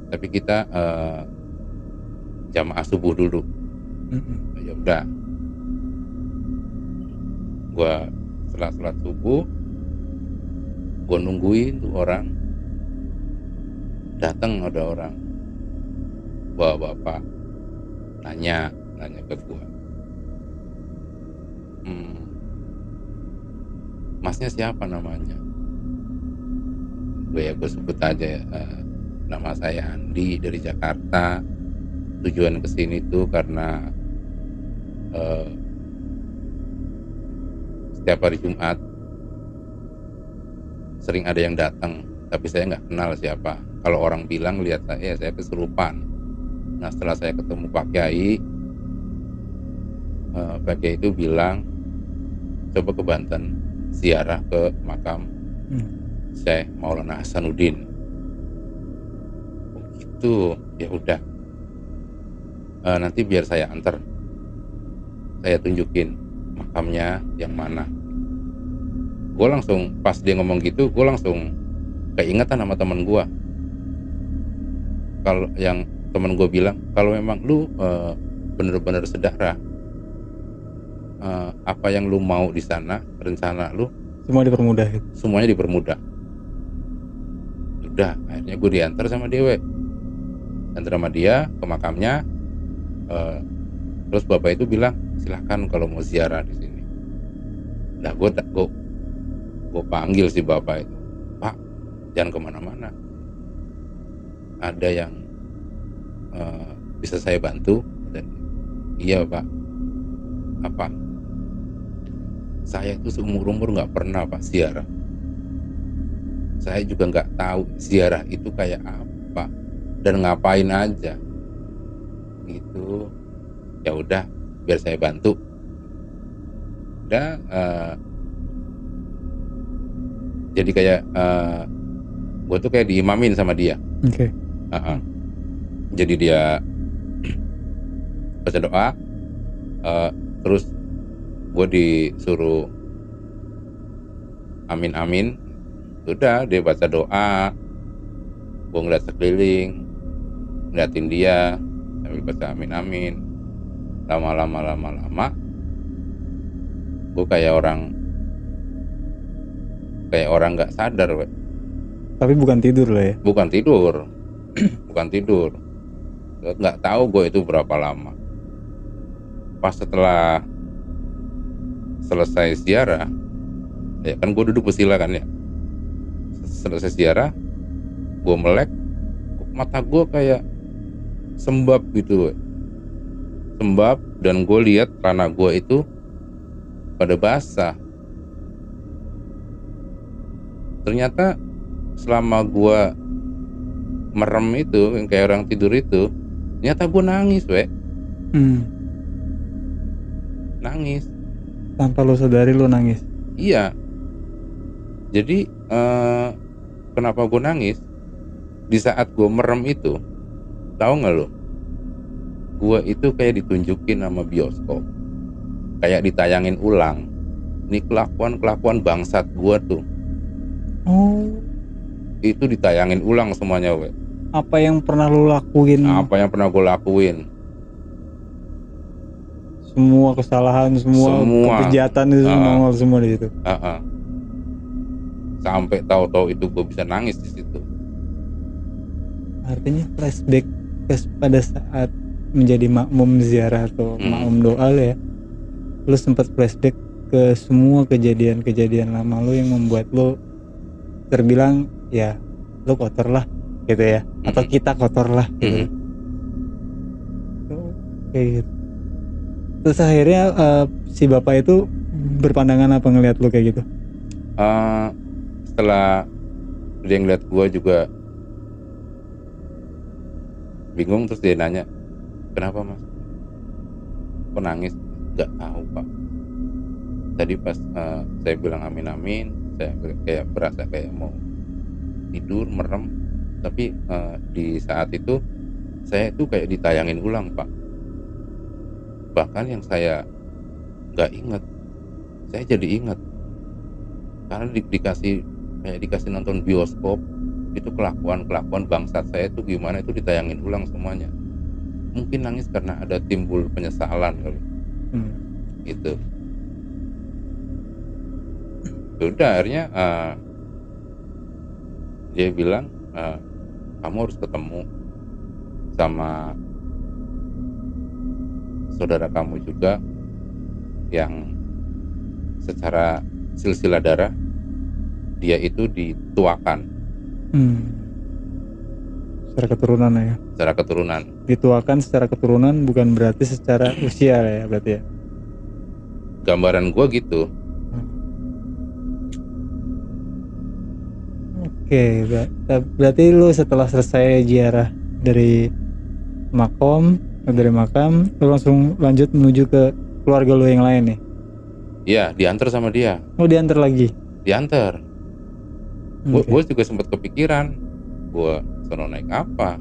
Tapi kita jamaah subuh dulu. Ya udah. Gua setelah sholat subuh, gua nungguin tuh orang. Datang ada orang, bapak nanya ke gua. Masnya siapa namanya? Gue sebut aja nama saya Andi dari Jakarta. Tujuan kesini tuh karena setiap hari Jumat sering ada yang datang, tapi saya nggak kenal siapa. Kalau orang bilang lihat saya kesurupan. Nah setelah saya ketemu Pak Kiai, Pak Kiai itu bilang coba ke Banten, ziarah ke makam Syekh Maulana Hasanuddin. Oh gitu, ya udah. Nanti biar saya antar, saya tunjukin makamnya yang mana. Gue langsung pas dia ngomong gitu, gue langsung keingetan sama temen gue. Kalau yang temen gue bilang, kalau memang lu bener-bener sedara, apa yang lu mau di sana, rencana lu Semua dipermudah gitu. semuanya dipermudah. Udah, akhirnya gue diantar sama dia, antar sama dia ke makamnya. Terus bapak itu bilang silahkan kalau mau ziarah di sini. Nah gue panggil si bapak itu, Pak jangan kemana-mana, ada yang bisa saya bantu? Dan iya Pak. Apa? Saya itu seumur-umur nggak pernah Pak ziarah. Saya juga nggak tahu ziarah itu kayak apa dan ngapain aja. Gitu. Ya udah, biar saya bantu. Udah. Jadi kayak gue tuh kayak diimamin sama dia. Oke. Jadi dia baca doa, terus gue disuruh amin. Udah dia baca doa, gue ngeliat sekeliling, ngeliatin dia sambil baca amin. Lama gue kayak orang nggak sadar, we. Tapi bukan tidur lah ya. Bukan tidur. Nggak tahu gue itu berapa lama. Pas setelah selesai ziarah, ya kan gue duduk bersila kan ya. Selesai ziarah, gue melek, mata gue kayak sembab gitu, we. Sembab, dan gue lihat celana gue itu pada basah. Ternyata selama gue merem itu, yang kayak orang tidur itu, ternyata gue nangis, we. Nangis. Tanpa lo sadari lo nangis. Iya. Jadi kenapa gue nangis? Di saat gue merem itu, tahu nggak lo? Gue itu kayak ditunjukin sama bioskop, kayak ditayangin ulang. Ini kelakuan bangsat gue tuh. Oh. Itu ditayangin ulang semuanya, we. Apa yang pernah lo lakuin? Apa yang pernah gue lakuin? Semua kesalahan, semua kejahatan itu nongol semua di situ. Sampai tahu-tahu itu gue bisa nangis di situ. Artinya flashback pada saat menjadi makmum ziarah atau makmum doa lo ya. Lo sempat flashback ke semua kejadian-kejadian lama lo yang membuat lo terbilang ya lo kotor lah gitu ya, atau kita kotor lah gitu. Kayak gitu. Terus akhirnya si bapak itu berpandangan apa ngelihat lo kayak gitu? Setelah dia ngeliat gue juga bingung, terus dia nanya, kenapa mas? Kok nangis? Gak tahu pak. Tadi pas saya bilang amin, saya kayak berasa kayak mau tidur, merem. Tapi di saat itu saya itu kayak ditayangin ulang pak. Bahkan yang saya gak inget, saya jadi inget. Karena dikasih nonton bioskop, itu kelakuan bangsat saya itu gimana, itu ditayangin ulang semuanya. Mungkin nangis karena ada timbul penyesalan kali. Gitu. Udah akhirnya dia bilang, kamu harus ketemu sama saudara kamu juga yang secara silsilah darah dia itu dituakan. Secara keturunan ya. Secara keturunan. Dituakan secara keturunan bukan berarti secara usia ya berarti ya. Gambaran gua gitu. Oke, berarti lu setelah selesai ziarah dari makam lu langsung lanjut menuju ke keluarga lu yang lain nih. Iya, diantar sama dia. Oh, diantar lagi. Diantar. Oke. Gue juga sempat kepikiran, gue sono naik apa?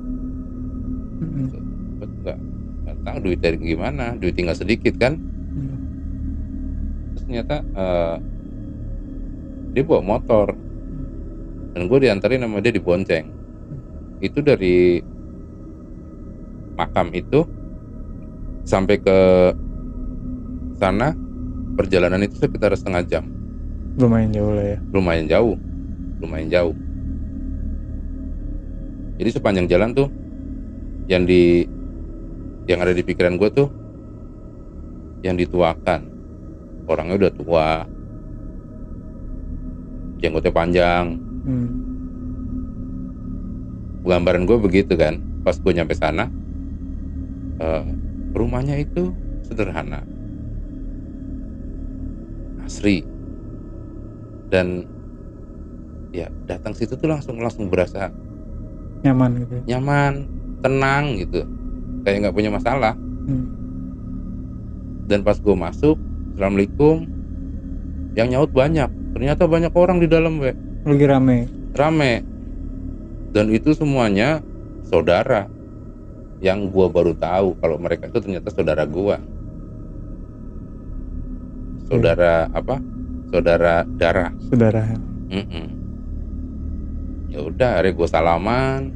Nggak tahu duit dari gimana, duit tinggal sedikit kan. Terus ternyata dia bawa motor dan gue diantarin sama dia, dibonceng. Itu dari makam itu sampai ke sana perjalanan itu sekitar setengah jam. Lumayan jauh lah ya. Lumayan jauh. Jadi sepanjang jalan tuh yang ada di pikiran gue tuh yang dituakan. Orangnya udah tua, jenggotnya panjang. Gambaran gue begitu kan. Pas gue nyampe sana, rumahnya itu sederhana, asri, dan ya datang situ tuh langsung berasa nyaman gitu. Nyaman, tenang gitu, kayak nggak punya masalah. Dan pas gue masuk, assalamualaikum, yang nyaut banyak. Ternyata banyak orang di dalam, lagi rame. Dan itu semuanya saudara, yang gue baru tahu kalau mereka itu ternyata saudara gue. Saudara apa? Saudara darah. Ya udah, akhirnya gue salaman,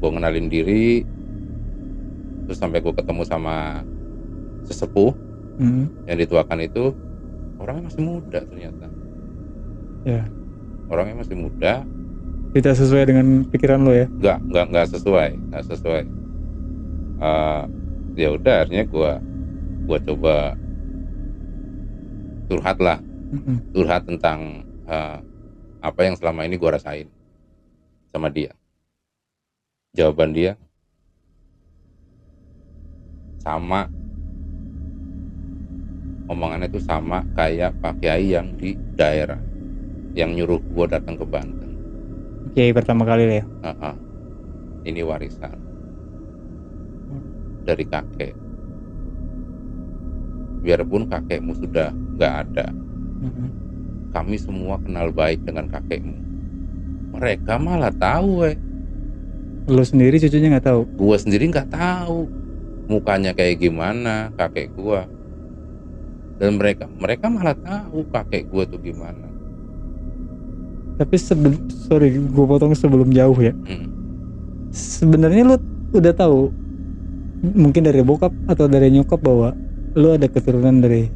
gue ngenalin diri, terus sampai gue ketemu sama sesepuh yang dituakan itu. Orangnya masih muda ternyata. Ya. Orangnya masih muda. Tidak sesuai dengan pikiran lo ya? Nggak sesuai. Ya udah, akhirnya gue coba curhat lah, curhat tentang apa yang selama ini gue rasain sama dia. Jawaban dia sama, omongannya itu sama kayak Pak Kiai yang di daerah yang nyuruh gue datang ke Banten. Kiai pertama kali ya? Ini warisan dari kakek. Biarpun kakekmu sudah nggak ada, kami semua kenal baik dengan kakekmu. Mereka malah tahu, Lo sendiri cucunya nggak tahu? Gue sendiri nggak tahu mukanya kayak gimana kakek gue. Dan mereka malah tahu kakek gue tuh gimana. Tapi sorry gue potong sebelum jauh ya. Sebenarnya lo udah tahu, mungkin dari bokap atau dari nyokap, bahwa lo ada keturunan dari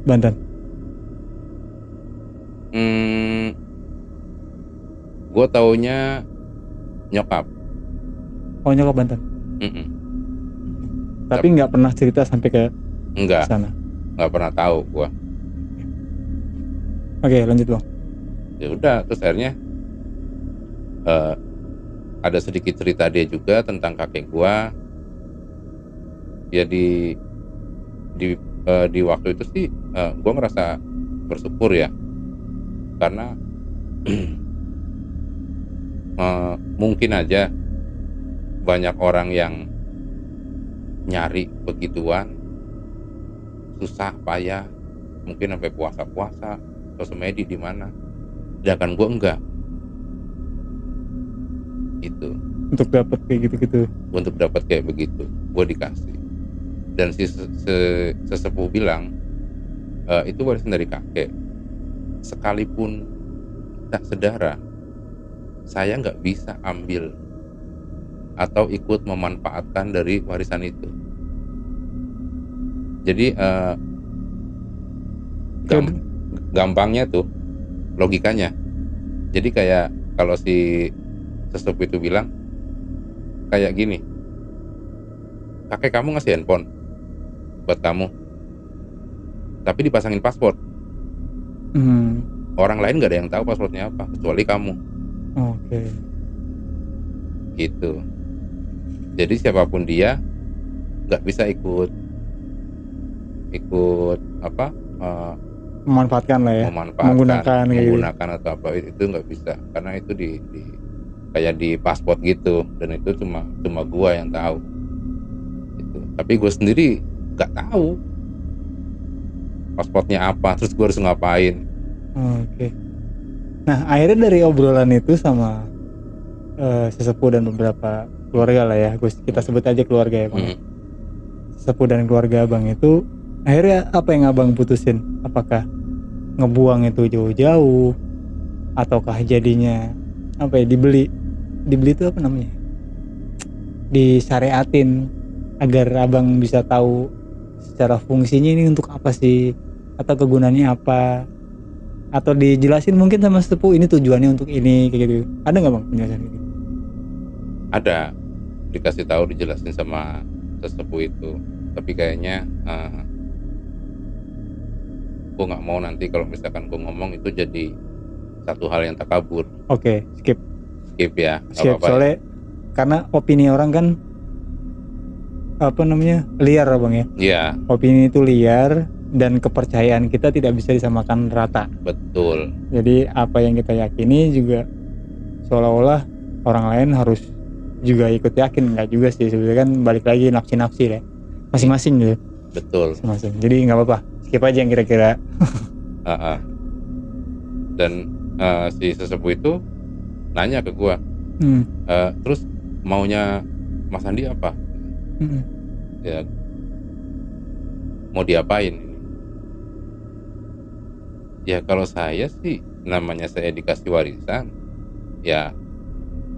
Banten? Gue taunya nyokap. Oh, nyokap Banten. Tapi nggak pernah cerita sampai ke sana. Nggak pernah tahu gue. Oke, lanjut Bang. Ya udah, terus akhirnya ada sedikit cerita dia juga tentang kakek gue. Ya di waktu itu sih gue ngerasa bersyukur ya, karena mungkin aja banyak orang yang nyari begituan susah payah, mungkin sampai puasa atau semedi di mana, sedangkan gue enggak. Itu untuk dapat kayak gitu-gitu. Untuk dapat kayak begitu, gue dikasih. Dan si sesepuh bilang itu warisan dari kakek. Sekalipun tak sedara, saya nggak bisa ambil atau ikut memanfaatkan dari warisan itu. Jadi gampangnya tuh logikanya. Jadi kayak kalau si sesepuh itu bilang kayak gini, kakek kamu ngasih handphone buat kamu, tapi dipasangin paspor. Orang lain nggak ada yang tahu pasportnya apa kecuali kamu. Oke. Gitu. Jadi siapapun dia nggak bisa ikut apa memanfaatkan lah ya, memanfaatkan, kayak gitu. menggunakan atau apa itu nggak bisa, karena itu di kayak di paspor gitu, dan itu cuma gua yang tahu gitu. Tapi gue sendiri nggak tahu paspornya apa, terus gue harus ngapain. Oke. Nah akhirnya dari obrolan itu sama sesepuh dan beberapa keluarga lah ya, kita sebut aja keluarga ya bang. Sesepuh dan keluarga abang itu akhirnya apa yang abang putusin? Apakah ngebuang itu jauh-jauh, ataukah jadinya apa ya, dibeli itu apa namanya, disyariatin agar abang bisa tahu secara fungsinya ini untuk apa sih, atau kegunaannya apa, atau dijelasin mungkin sama sesepuh ini tujuannya untuk ini kayak gitu. Ada nggak bang penjelasan gitu? Ada, dikasih tahu, dijelasin sama sesepuh itu, tapi kayaknya gue nggak mau nanti kalau misalkan gue ngomong itu jadi satu hal yang takabur. Oke, skip Ya, skip apa-apa soalnya ya. Karena opini orang kan apa namanya, liar bang ya. Iya, Opini itu liar dan kepercayaan kita tidak bisa disamakan rata. betul. Jadi apa yang kita yakini juga seolah-olah orang lain harus juga ikut yakin. Nggak juga sih sebenarnya, kan balik lagi nafsi deh masing-masing gitu. Betul. Masing-masing. Jadi nggak apa-apa, skip aja yang kira-kira. Dan si sesepuh itu nanya ke gua, terus maunya Mas Andi apa? Ya, mau diapain? Ya kalau saya sih, namanya saya dikasih warisan, ya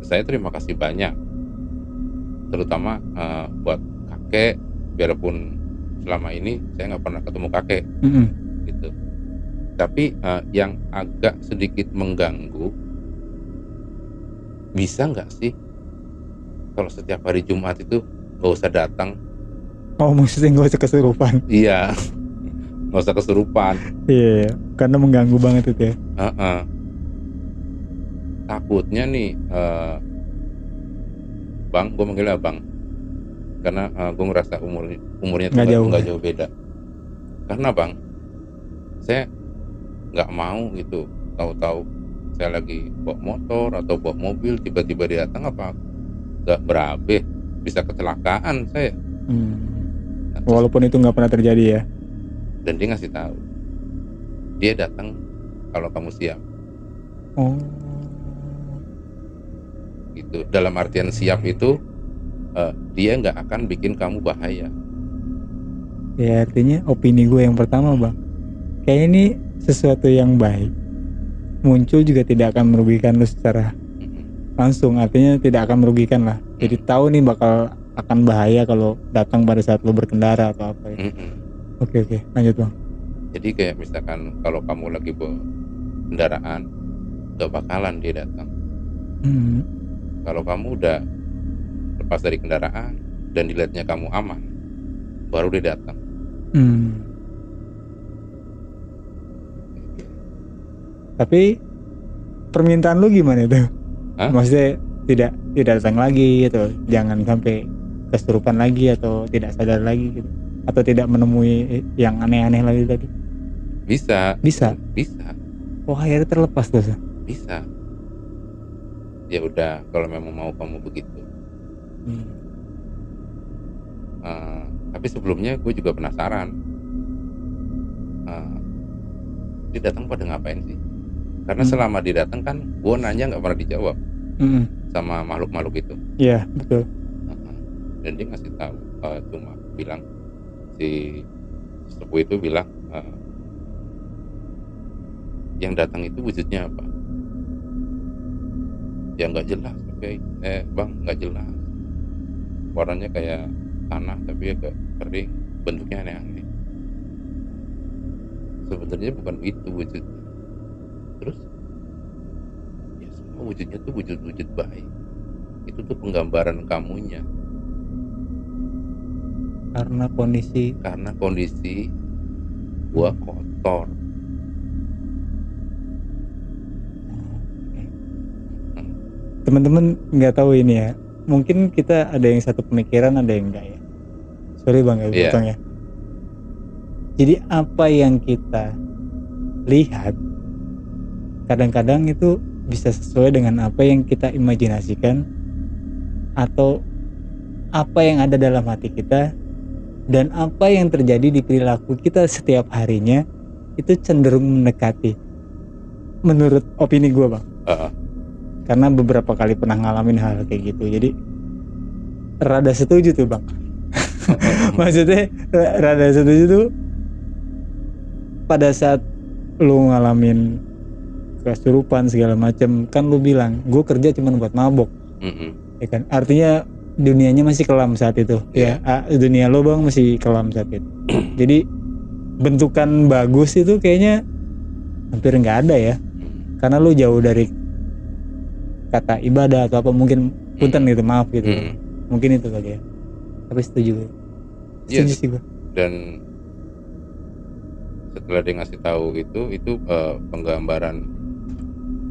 saya terima kasih banyak, terutama buat kakek, biarpun selama ini saya nggak pernah ketemu kakek gitu. Tapi yang agak sedikit mengganggu, bisa nggak sih kalau setiap hari Jumat itu nggak usah datang? Oh maksudnya nggak usah kesurupan? Iya, nggak usah kesurupan. Iya, karena mengganggu banget itu ya. Takutnya nih, Bang, gue manggilnya Bang, karena gue ngerasa umurnya tuh nggak jauh beda. Karena Bang, saya nggak mau gitu, tahu-tahu saya lagi bawa motor atau bawa mobil, tiba-tiba dia datang, apa nggak berabe, bisa kecelakaan saya. Walaupun itu nggak pernah terjadi ya. Dan dia ngasih tahu, dia datang kalau kamu siap. Oh. Gitu. Dalam artian siap itu, dia nggak akan bikin kamu bahaya. Ya artinya opini gue yang pertama bang, kayak ini sesuatu yang baik muncul juga tidak akan merugikan lu secara langsung, artinya tidak akan merugikan lah. Jadi tahu nih bakal akan bahaya kalau datang pada saat lu berkendara atau apa ya. Oke, lanjut bang. Jadi kayak misalkan kalau kamu lagi bawa kendaraan, gak bakalan dia datang. Kalau kamu udah lepas dari kendaraan dan dilihatnya kamu aman, baru dia datang. Tapi permintaan lu gimana itu? Maksudnya tidak datang lagi gitu, jangan sampai kesurupan lagi atau tidak sadar lagi gitu, atau tidak menemui yang aneh-aneh lagi tadi? Bisa. Oh akhirnya terlepas tuh. Bisa. Ya udah, kalau memang mau kamu begitu. Tapi sebelumnya gue juga penasaran, dia datang pada ngapain sih? Karena selama dia datang kan gue nanya nggak pernah dijawab sama makhluk-makhluk itu. Iya betul. Dan dia ngasih tahu, cuma bilang, si sepupu itu bilang, yang datang itu wujudnya apa? Ya nggak jelas. Bang, nggak jelas. Warnanya kayak tanah tapi agak kering, bentuknya aneh-aneh. Sebenarnya bukan itu wujudnya. Terus ya semua wujudnya tuh wujud-wujud baik. Itu tuh penggambaran kamunya. Karena kondisi gua kotor. Teman-teman nggak tahu ini ya, mungkin kita ada yang satu pemikiran, ada yang enggak ya. Sorry bang ya potong ya. Jadi apa yang kita lihat kadang-kadang itu bisa sesuai dengan apa yang kita imajinasikan atau apa yang ada dalam hati kita, dan apa yang terjadi di perilaku kita setiap harinya itu cenderung mendekati, menurut opini gue bang. Karena beberapa kali pernah ngalamin hal kayak gitu, jadi rada setuju tuh bang. Maksudnya rada setuju tuh pada saat lu ngalamin kesurupan segala macam, kan lu bilang gue kerja cuma buat mabok, ya kan, artinya dunianya masih kelam saat itu. Ya dunia lo bang masih kelam saat itu. Jadi bentukan bagus itu kayaknya hampir nggak ada ya, karena lu jauh dari kata ibadah atau apa, mungkin punten gitu, maaf gitu. Mungkin itu kali ya. Tapi setuju sih gue. Dan setelah dia ngasih tahu itu penggambaran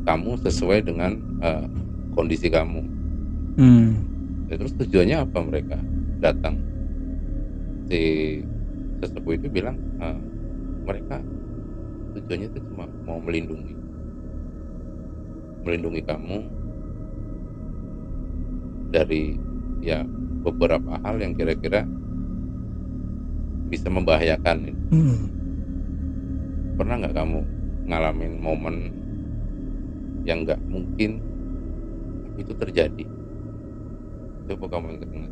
kamu sesuai dengan kondisi kamu. Ya, terus tujuannya apa mereka datang? Si sesepuh itu bilang mereka tujuannya itu cuma mau melindungi kamu dari ya beberapa hal yang kira-kira bisa membahayakan. Pernah nggak kamu ngalamin momen yang nggak mungkin itu terjadi? Coba kamu ingat-ingat.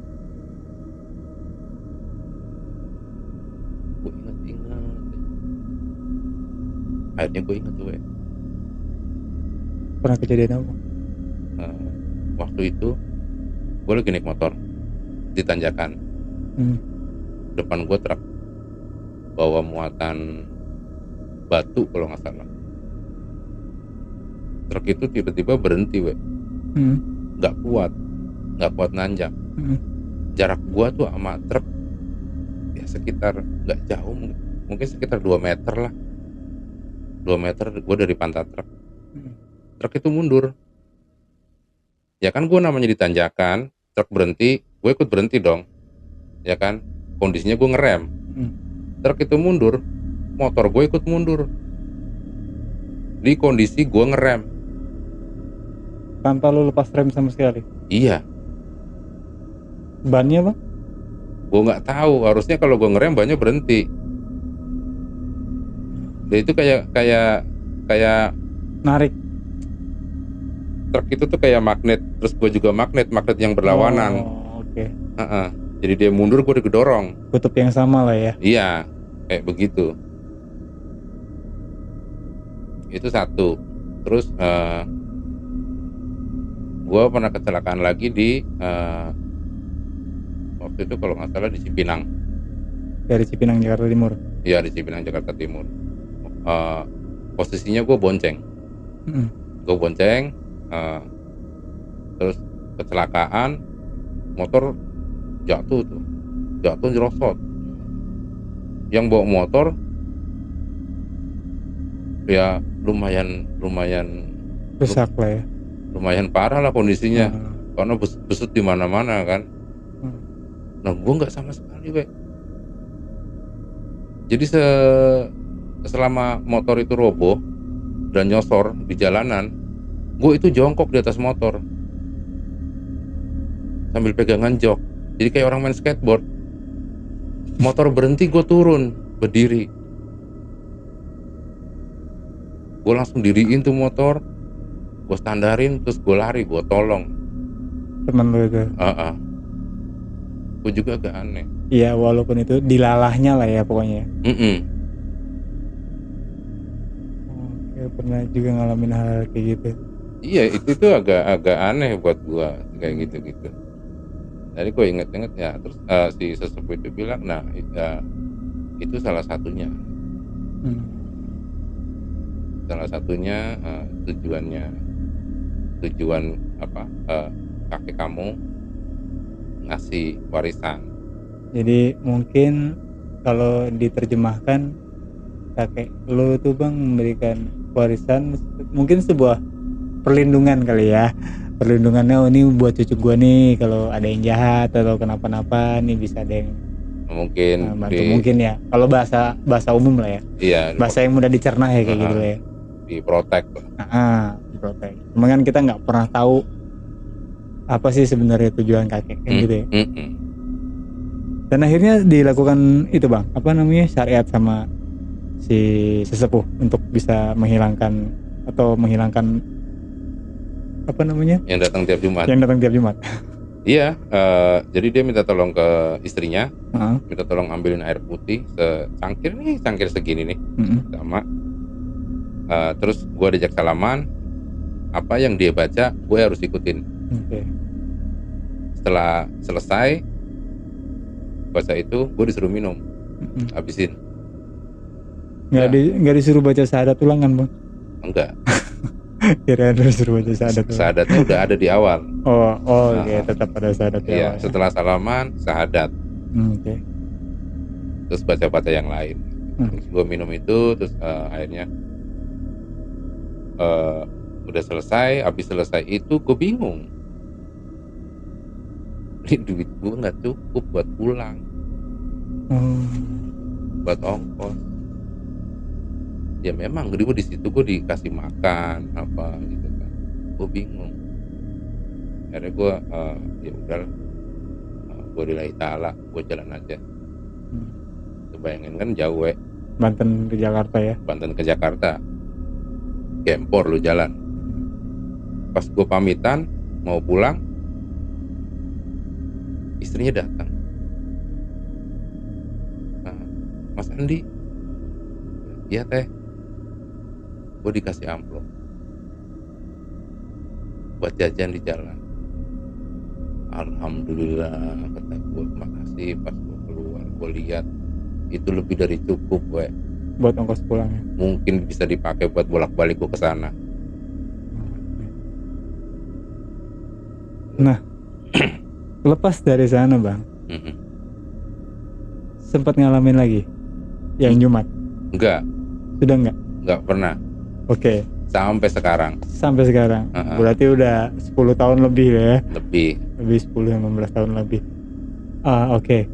Gue ingat. Akhirnya gue ingat tuh Pernah kejadian apa? Waktu itu gue lagi naik motor di tanjakan. Depan gue truk bawa muatan batu kalau nggak salah. Truk itu tiba-tiba berhenti nggak kuat nanjak. Jarak gue tuh sama truk ya sekitar nggak jauh, mungkin sekitar 2 meter lah. 2 meter gue dari pantat truk. Truk itu mundur. Ya kan gue namanya di tanjakan, truk berhenti, gue ikut berhenti dong. Ya kan, kondisinya gue ngerem. Truk itu mundur, motor gue ikut mundur. Di kondisi gue ngerem. Tanpa lu lepas rem sama sekali? Iya. Bannya bang? Gue nggak tahu, harusnya kalau gue ngerem bannya berhenti. Dan itu kayak narik. Truk itu tuh kayak magnet, terus gue juga magnet yang berlawanan. Oke. Jadi dia mundur, gue digedorong. Kutub yang sama lah ya. Iya, kayak begitu. Itu satu. Terus gue pernah kecelakaan lagi di waktu itu kalau nggak salah di Cipinang. Dari Cipinang Jakarta Timur. Iya, di Cipinang Jakarta Timur. Posisinya gue bonceng. Terus kecelakaan, motor jatuh nyerosot. Yang bawa motor ya lumayan rusak lah ya. Lumayan parah lah kondisinya. Karena besut di mana-mana kan. Nah gue nggak sama sekali Jadi selama motor itu roboh dan nyosor di jalanan, gue itu jongkok di atas motor sambil pegangan jok. Jadi kayak orang main skateboard. Motor berhenti, gue turun berdiri. Gue langsung diriin tuh motor, gue standarin, terus gue lari, gue tolong temen lu itu. Gue juga agak aneh. Iya, walaupun itu dilalahnya lah ya pokoknya. Oke, pernah juga ngalamin hal kayak gitu. Iya, itu agak aneh buat gue kayak gitu. Jadi gue inget ya. Terus si sesepuh itu bilang, nah itu salah satunya. Salah satunya tujuan apa kakek kamu ngasih warisan. Jadi mungkin kalau diterjemahkan, kakek lo tuh bang memberikan warisan mungkin sebuah perlindungan kali ya. Perlindungannya, oh ini buat cucu gua nih, kalau ada yang jahat atau kenapa-napa nih bisa ada yang Mungkin bantu mungkin ya. Kalau bahasa umum lah ya. iya, Bahasa yang mudah dicerna ya kayak gitu lah ya. diprotek. Diprotek. Cuma kan kita nggak pernah tahu apa sih sebenarnya tujuan kakek kan gitu ya. Dan akhirnya dilakukan itu bang, apa namanya, syariat sama si sesepuh untuk bisa menghilangkan apa namanya, Yang datang tiap Jumat. Iya, jadi dia minta tolong ke istrinya, minta tolong ambilin air putih secangkir segini nih, sama. Terus gue diajak salaman, apa yang dia baca gue harus ikutin. Setelah selesai baca itu, gue disuruh minum, habisin. Nggak disuruh baca syahadat ulangan bang? Enggak. Kira disuruh baca syahadat. Syahadatnya udah ada di awal. Oke, tetap ada syahadat di awal. Setelah salaman syahadat. Terus baca yang lain. Terus gue minum itu, terus akhirnya udah selesai. Habis selesai itu gue bingung. Ini duit gue nggak cukup buat pulang, buat ongkos. Ya memang gue di situ gue dikasih makan apa gitu kan. Gue bingung. Akhirnya gue ya udah, gue lillahi ta'ala, gue jalan aja. Bayangin kan jauh Banten ke Jakarta ya. Banten ke Jakarta, gempor lu jalan. Pas gue pamitan mau pulang, istrinya datang. Mas Andi, iya teh, gue dikasih amplop buat jajan di jalan. Alhamdulillah, kata gue, makasih. Pas gue keluar, gue lihat itu lebih dari cukup gue buat ongkos pulangnya. Mungkin bisa dipakai buat bolak-balik gue ke sana. Nah, lepas dari sana bang, sempat ngalamin lagi yang Jumat? Enggak. Sudah enggak pernah. Oke. Sampai sekarang. Berarti udah 10 tahun lebih ya? Lebih 10-15 tahun lebih. Oke.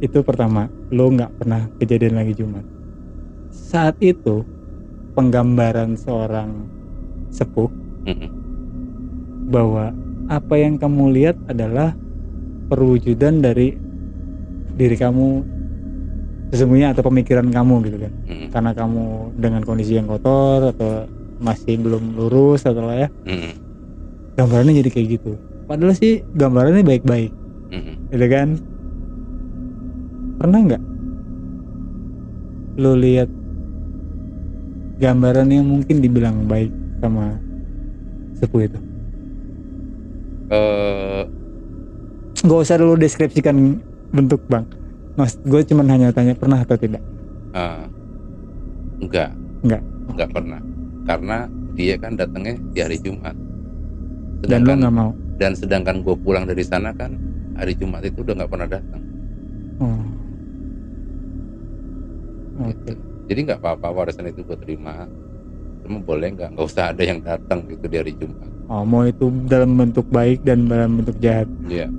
Itu pertama, lo nggak pernah kejadian lagi Jumat. Saat itu penggambaran seorang sepuh bahwa apa yang kamu lihat adalah perwujudan dari diri kamu sesungguhnya atau pemikiran kamu gitu kan. Karena kamu dengan kondisi yang kotor atau masih belum lurus atau lah ya, gambarannya jadi kayak gitu. Padahal sih gambarannya baik-baik, gitu kan. Pernah nggak lo lihat gambaran yang mungkin dibilang baik sama sepuh itu? Nggak usah dulu deskripsikan bentuk bang, mas, gue cuma hanya tanya pernah atau tidak. Enggak pernah, karena dia kan datangnya di hari Jumat, dan lo nggak mau. Dan sedangkan gue pulang dari sana kan hari Jumat itu udah nggak pernah datang. Gitu. Jadi nggak apa-apa, warisan itu gue terima, cuma boleh nggak usah ada yang datang gitu di hari Jumat. Mau itu dalam bentuk baik dan dalam bentuk jahat. Iya.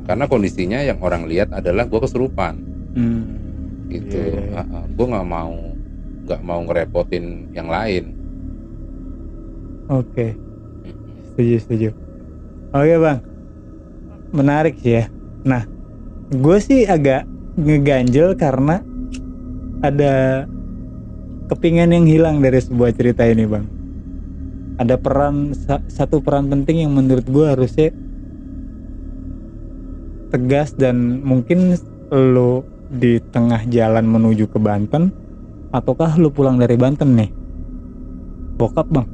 Karena kondisinya yang orang lihat adalah gue kesurupan. Gitu. Gue nggak mau ngerepotin yang lain. Oke. Setuju. Oke bang, menarik sih ya. Nah, gue sih agak ngeganjel karena ada kepingan yang hilang dari sebuah cerita ini bang. Ada satu peran penting yang menurut gue harusnya tegas, dan mungkin lo di tengah jalan menuju ke Banten, ataukah lo pulang dari Banten nih, bokap bang.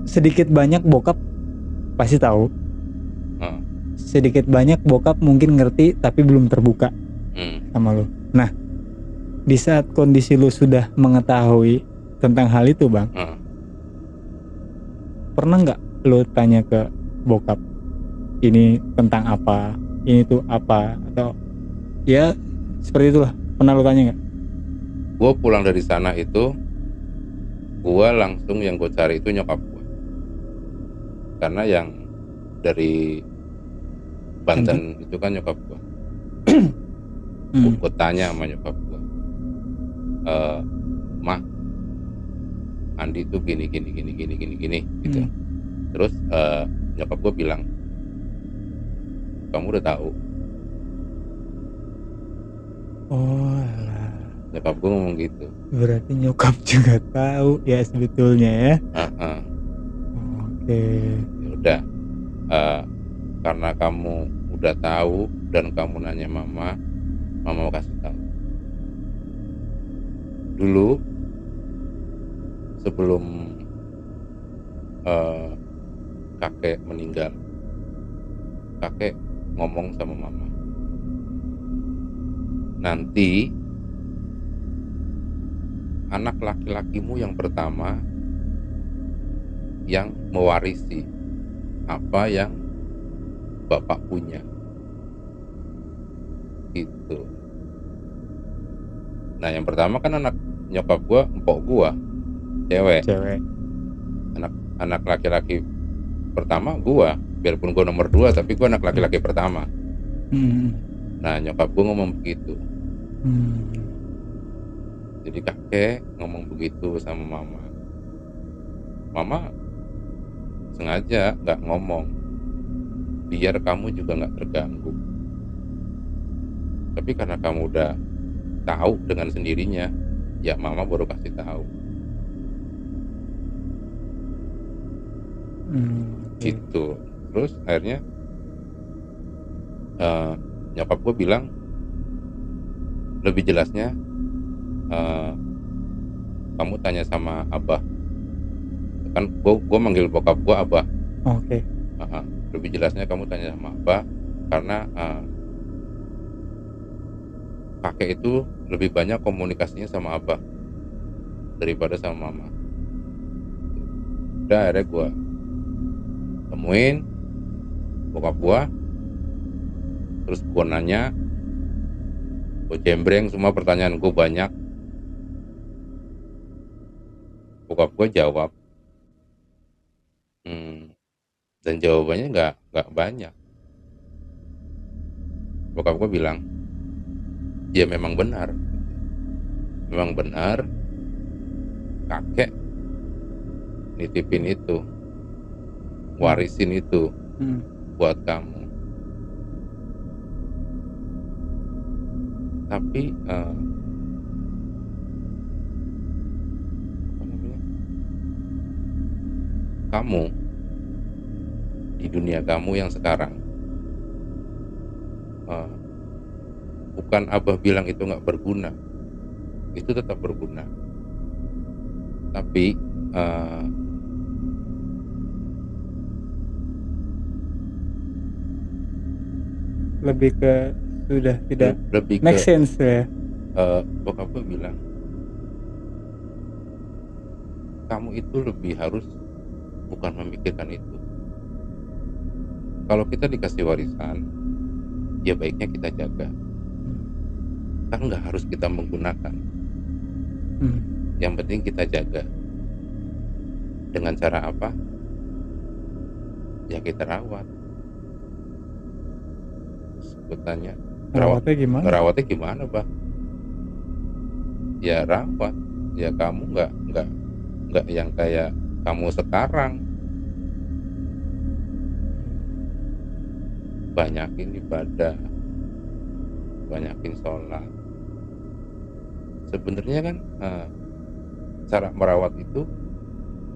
Sedikit banyak bokap pasti tahu, sedikit banyak bokap mungkin ngerti tapi belum terbuka sama lo. Nah, di saat kondisi lo sudah mengetahui tentang hal itu bang, pernah nggak lo tanya ke bokap, ini tentang apa, ini tuh apa, atau ya seperti itulah, pernah lo tanya nggak? Gue pulang dari sana itu, gue langsung yang gue cari itu nyokap gue, karena yang dari Banten itu kan nyokap gua. Gua tanya sama nyokap gua, mah Andi tuh gini gitu. Terus nyokap gua bilang, kamu udah tahu. Oh alah. Nyokap gua ngomong gitu. Berarti nyokap juga tahu ya sebetulnya ya. Oke. Ya udah, karena kamu udah tahu dan kamu nanya mama mau kasih tahu. Dulu sebelum kakek meninggal, kakek ngomong sama mama, nanti anak laki-lakimu yang pertama yang mewarisi apa yang bapak punya, gitu. Nah yang pertama kan anak nyokap gua, empok gua, cewek. Anak laki-laki pertama gua, biarpun gua nomor 2 tapi gua anak laki-laki pertama. Nah nyokap gua ngomong begitu. Jadi kakek ngomong begitu sama mama. Mama sengaja nggak ngomong biar kamu juga nggak terganggu. Tapi karena kamu udah tahu dengan sendirinya, ya mama baru kasih tahu. Gitu. Terus akhirnya nyokap gue bilang lebih jelasnya, kamu tanya sama abah. Kan gue manggil bokap gue abah. Oke. Lebih jelasnya kamu tanya sama abah, karena kakek itu lebih banyak komunikasinya sama abah daripada sama mama. Udah akhirnya gue temuin bokap gue, terus gue nanya, gue jembreng semua pertanyaan gue banyak. Bokap gue jawab, dan jawabannya nggak banyak. Bokap gue bilang, ya memang benar kakek nitipin itu, warisin itu buat kamu. Tapi kamu di dunia kamu yang sekarang, bukan abah bilang itu nggak berguna, itu tetap berguna. Tapi lebih ke sudah tidak lebih make ke sense ya. bokap gue bilang, kamu itu lebih harus bukan memikirkan itu. Kalau kita dikasih warisan, ya baiknya kita jaga. Kan nggak harus kita menggunakan. Yang penting kita jaga. Dengan cara apa? Ya kita rawat. Gue tanya, Ngerawatnya gimana, Bah? Ya rawat. Ya kamu nggak yang kayak kamu sekarang. Banyakin ibadah, banyakin sholat. Sebenarnya kan cara merawat itu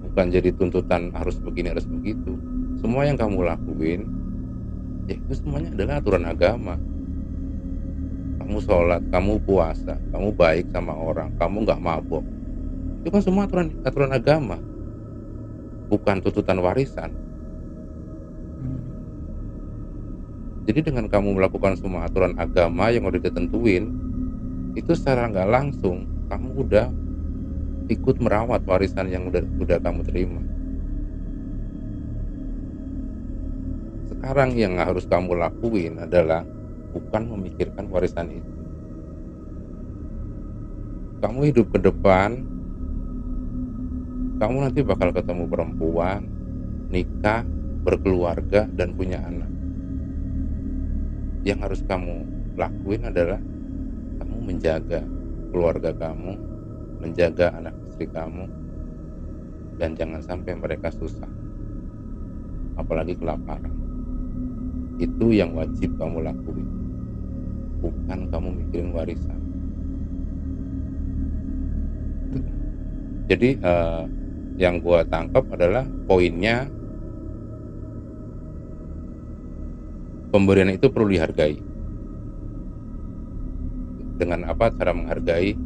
bukan jadi tuntutan harus begini harus begitu. Semua yang kamu lakuin, ya itu semuanya adalah aturan agama. Kamu sholat, kamu puasa, kamu baik sama orang, kamu nggak mabok, itu kan semua aturan agama, bukan tuntutan warisan. Jadi dengan kamu melakukan semua aturan agama yang udah ditentuin, itu secara nggak langsung kamu udah ikut merawat warisan yang udah kamu terima. Sekarang yang harus kamu lakuin adalah bukan memikirkan warisan itu. Kamu hidup ke depan, kamu nanti bakal ketemu perempuan, nikah, berkeluarga, dan punya anak. Yang harus kamu lakuin adalah kamu menjaga keluarga kamu, menjaga anak istri kamu, dan jangan sampai mereka susah, apalagi kelaparan. Itu yang wajib kamu lakuin, bukan kamu mikirin warisan. Jadi yang gua tangkap adalah poinnya, pemberian itu perlu dihargai. Dengan apa cara menghargai?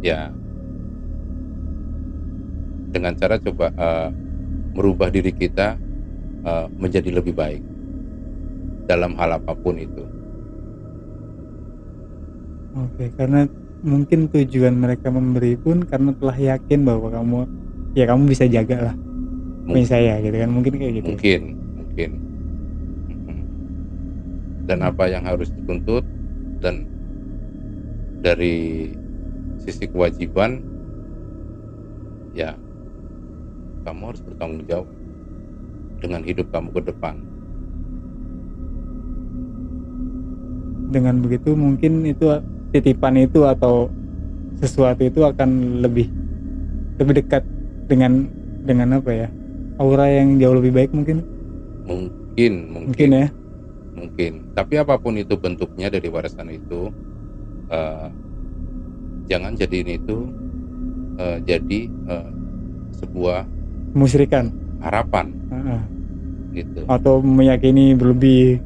Ya dengan cara coba merubah diri kita menjadi lebih baik dalam hal apapun itu. Oke, karena mungkin tujuan mereka memberi pun karena telah yakin bahwa kamu bisa jaga lah punya saya gitu kan, mungkin kayak gitu. Mungkin. Dan apa yang harus dituntut, dan dari sisi kewajiban ya kamu harus bertanggung jawab dengan hidup kamu ke depan. Dengan begitu mungkin itu titipan itu atau sesuatu itu akan lebih dekat dengan apa ya, aura yang jauh lebih baik mungkin ya. Ya. Mungkin, tapi apapun itu bentuknya dari warisan itu, jangan jadiin itu jadi sebuah musyrikan, harapan gitu, atau meyakini berlebih.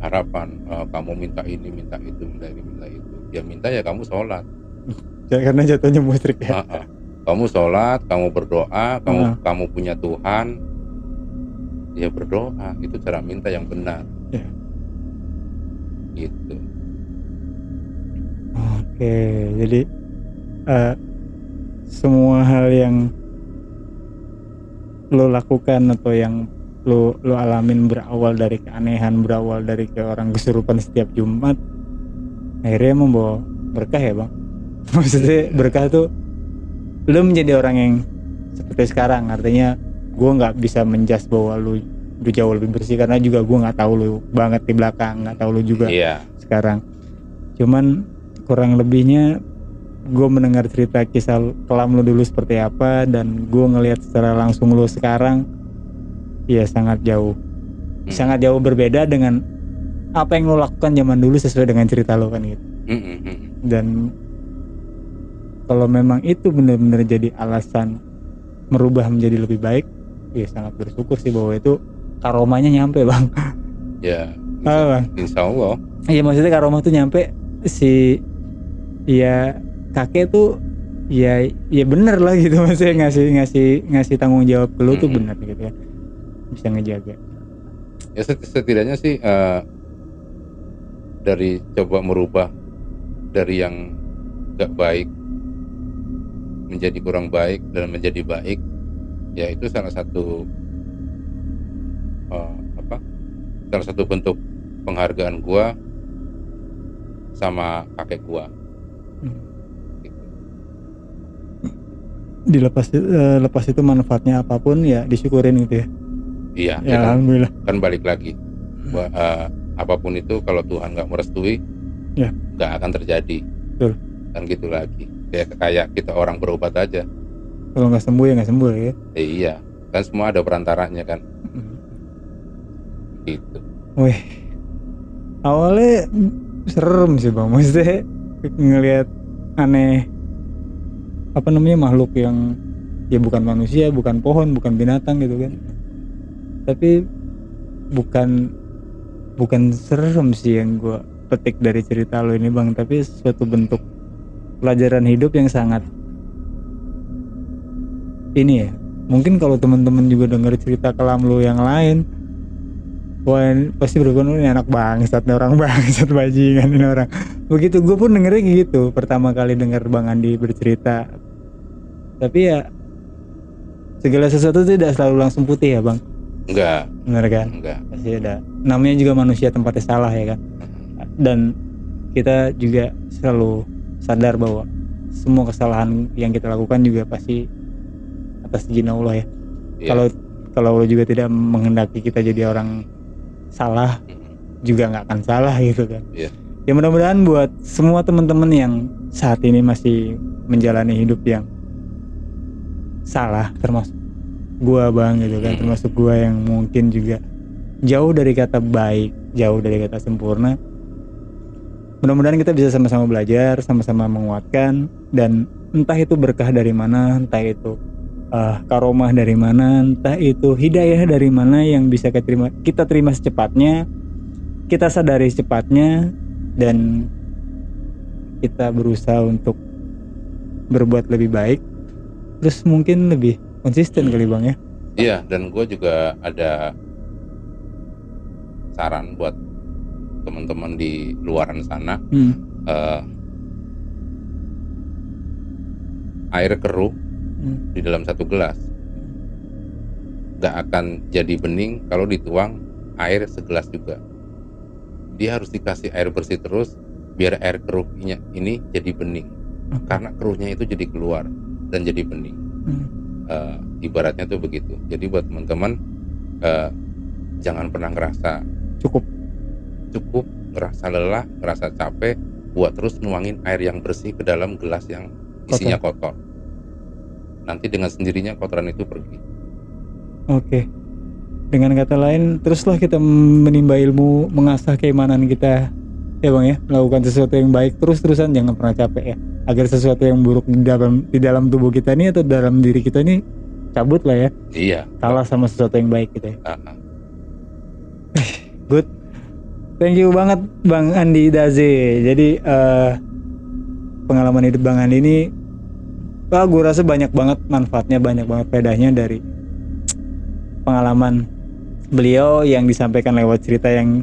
Harapan kamu minta ini, minta itu, minta ini, minta itu. Ya minta ya kamu sholat. Karena jatuhnya musyrik ya. Kamu sholat, kamu berdoa, kamu punya Tuhan, ya berdoa. Itu cara minta yang benar. Ya. Gitu. Oke, jadi semua hal yang lo lakukan atau yang lo alamin berawal dari keanehan, berawal dari ke orang kesurupan setiap Jumat, akhirnya membawa berkah ya bang. Maksudnya berkah tuh lo menjadi orang yang seperti sekarang. Artinya gue nggak bisa menjudge bahwa lo jauh lebih bersih, karena juga gue nggak tahu lo banget di belakang, nggak tahu lo juga sekarang. Cuman kurang lebihnya gue mendengar cerita kisah kelam lo dulu seperti apa, dan gue ngelihat secara langsung lo sekarang, ya sangat jauh berbeda dengan apa yang lo lakukan zaman dulu sesuai dengan cerita lo kan gitu. Dan kalau memang itu benar-benar jadi alasan merubah menjadi lebih baik, ya sangat bersyukur sih bahwa itu karomanya nyampe bang. Ya, insya Allah. Iya, maksudnya karomah tuh nyampe, si ya kakek tuh ya bener lah gitu, maksudnya ngasih tanggung jawab ke lu tuh bener gitu ya, bisa ngejaga. Ya setidaknya sih dari coba merubah dari yang gak baik menjadi kurang baik dan menjadi baik, ya itu salah satu bentuk penghargaan gua sama kakek gua. Lepas itu manfaatnya apapun ya disyukurin gitu ya. Iya ya alhamdulillah. Kan balik lagi apapun itu kalau Tuhan nggak merestui ya nggak akan terjadi. Betul. Kan gitu lagi, kayak kita orang berobat aja, kalau nggak sembuh ya nggak sembuh ya. Iya kan, semua ada perantaranya kan. Gitu. Wih, awalnya serem sih bang, maksudnya ngelihat aneh, apa namanya, makhluk yang ya bukan manusia, bukan pohon, bukan binatang gitu kan. Tapi bukan serem sih yang gue petik dari cerita lo ini bang, tapi suatu bentuk pelajaran hidup yang sangat ini ya. Mungkin kalau teman-teman juga dengar cerita kelam lo yang lain, wah pasti berpikir ini anak bangsat, orang bangsat, bajingan ini orang. Begitu gue pun dengernya gitu pertama kali dengar Bang Andi bercerita. Tapi ya segala sesuatu tidak selalu langsung putih ya bang. Enggak. Bener kan? Enggak. Pasti ada. Namanya juga manusia tempatnya salah ya kan. Dan kita juga selalu sadar bahwa semua kesalahan yang kita lakukan juga pasti atas izin Allah ya. Kalau Allah juga tidak menghendaki kita jadi orang salah juga nggak akan salah gitu kan. Iya. Ya mudah-mudahan buat semua teman-teman yang saat ini masih menjalani hidup yang salah, termasuk gua bang gitu kan, termasuk gua yang mungkin juga jauh dari kata baik, jauh dari kata sempurna. Mudah-mudahan kita bisa sama-sama belajar, sama-sama menguatkan, dan entah itu berkah dari mana, entah itu karomah dari mana, entah itu hidayah dari mana yang bisa kita terima secepatnya, kita sadari secepatnya, dan kita berusaha untuk berbuat lebih baik, terus mungkin lebih konsisten kali bang ya. Iya, dan gue juga ada saran buat teman-teman di luaran sana. Air keruh di dalam satu gelas gak akan jadi bening kalau dituang air segelas juga. Dia harus dikasih air bersih terus biar air keruhnya ini jadi bening. Karena keruhnya itu jadi keluar dan jadi bening. Ibaratnya tuh begitu. Jadi buat teman-teman jangan pernah ngerasa cukup, ngerasa lelah, ngerasa capek buat terus nuangin air yang bersih ke dalam gelas yang isinya kotor. Nanti dengan sendirinya kotoran itu pergi. Oke. Dengan kata lain, teruslah kita menimba ilmu, mengasah keimanan kita, ya bang ya, melakukan sesuatu yang baik terus-terusan, jangan pernah capek ya, agar sesuatu yang buruk di dalam tubuh kita ini atau dalam diri kita ini cabut lah ya. Iya. Kalah sama sesuatu yang baik gitu ya. Good. Thank you banget Bang Andi Daze. Jadi pengalaman hidup Bang Andi ini, gue rasa banyak banget manfaatnya, banyak banget faedahnya dari pengalaman beliau yang disampaikan lewat cerita yang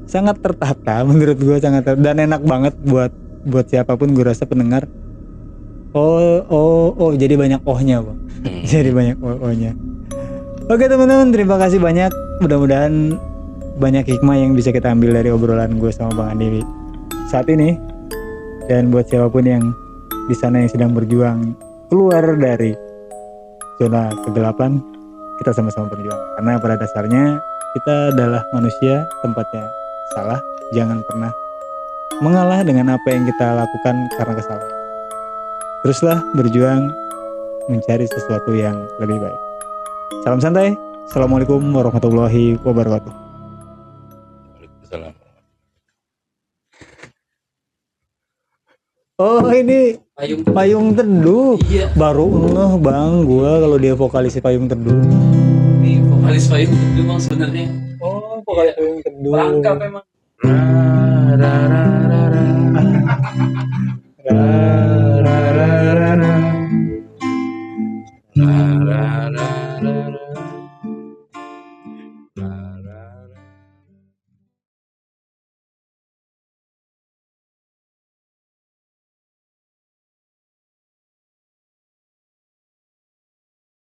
sangat tertata, menurut gue dan enak banget buat siapapun, gue rasa pendengar. Oh, jadi banyak ohnya bang. Jadi banyak ohnya. Oke teman-teman, terima kasih banyak. Mudah-mudahan banyak hikmah yang bisa kita ambil dari obrolan gue sama Bang Andi saat ini. Dan buat siapapun yang di sana yang sedang berjuang keluar dari zona kegelapan, kita sama-sama berjuang. Karena pada dasarnya kita adalah manusia, tempatnya salah. Jangan pernah mengalah dengan apa yang kita lakukan karena kesalahan. Teruslah berjuang mencari sesuatu yang lebih baik. Salam santai. Assalamualaikum warahmatullahi wabarakatuh. Waalaikumsalam. Oh ini Payung Teduh. Iya. Baru ngeh bang gua kalau dia vokalis Payung Teduh. Ini vokalis Payung Teduh bang sebenarnya. Oh vokalis Payung Teduh. Perangkap emang. La la la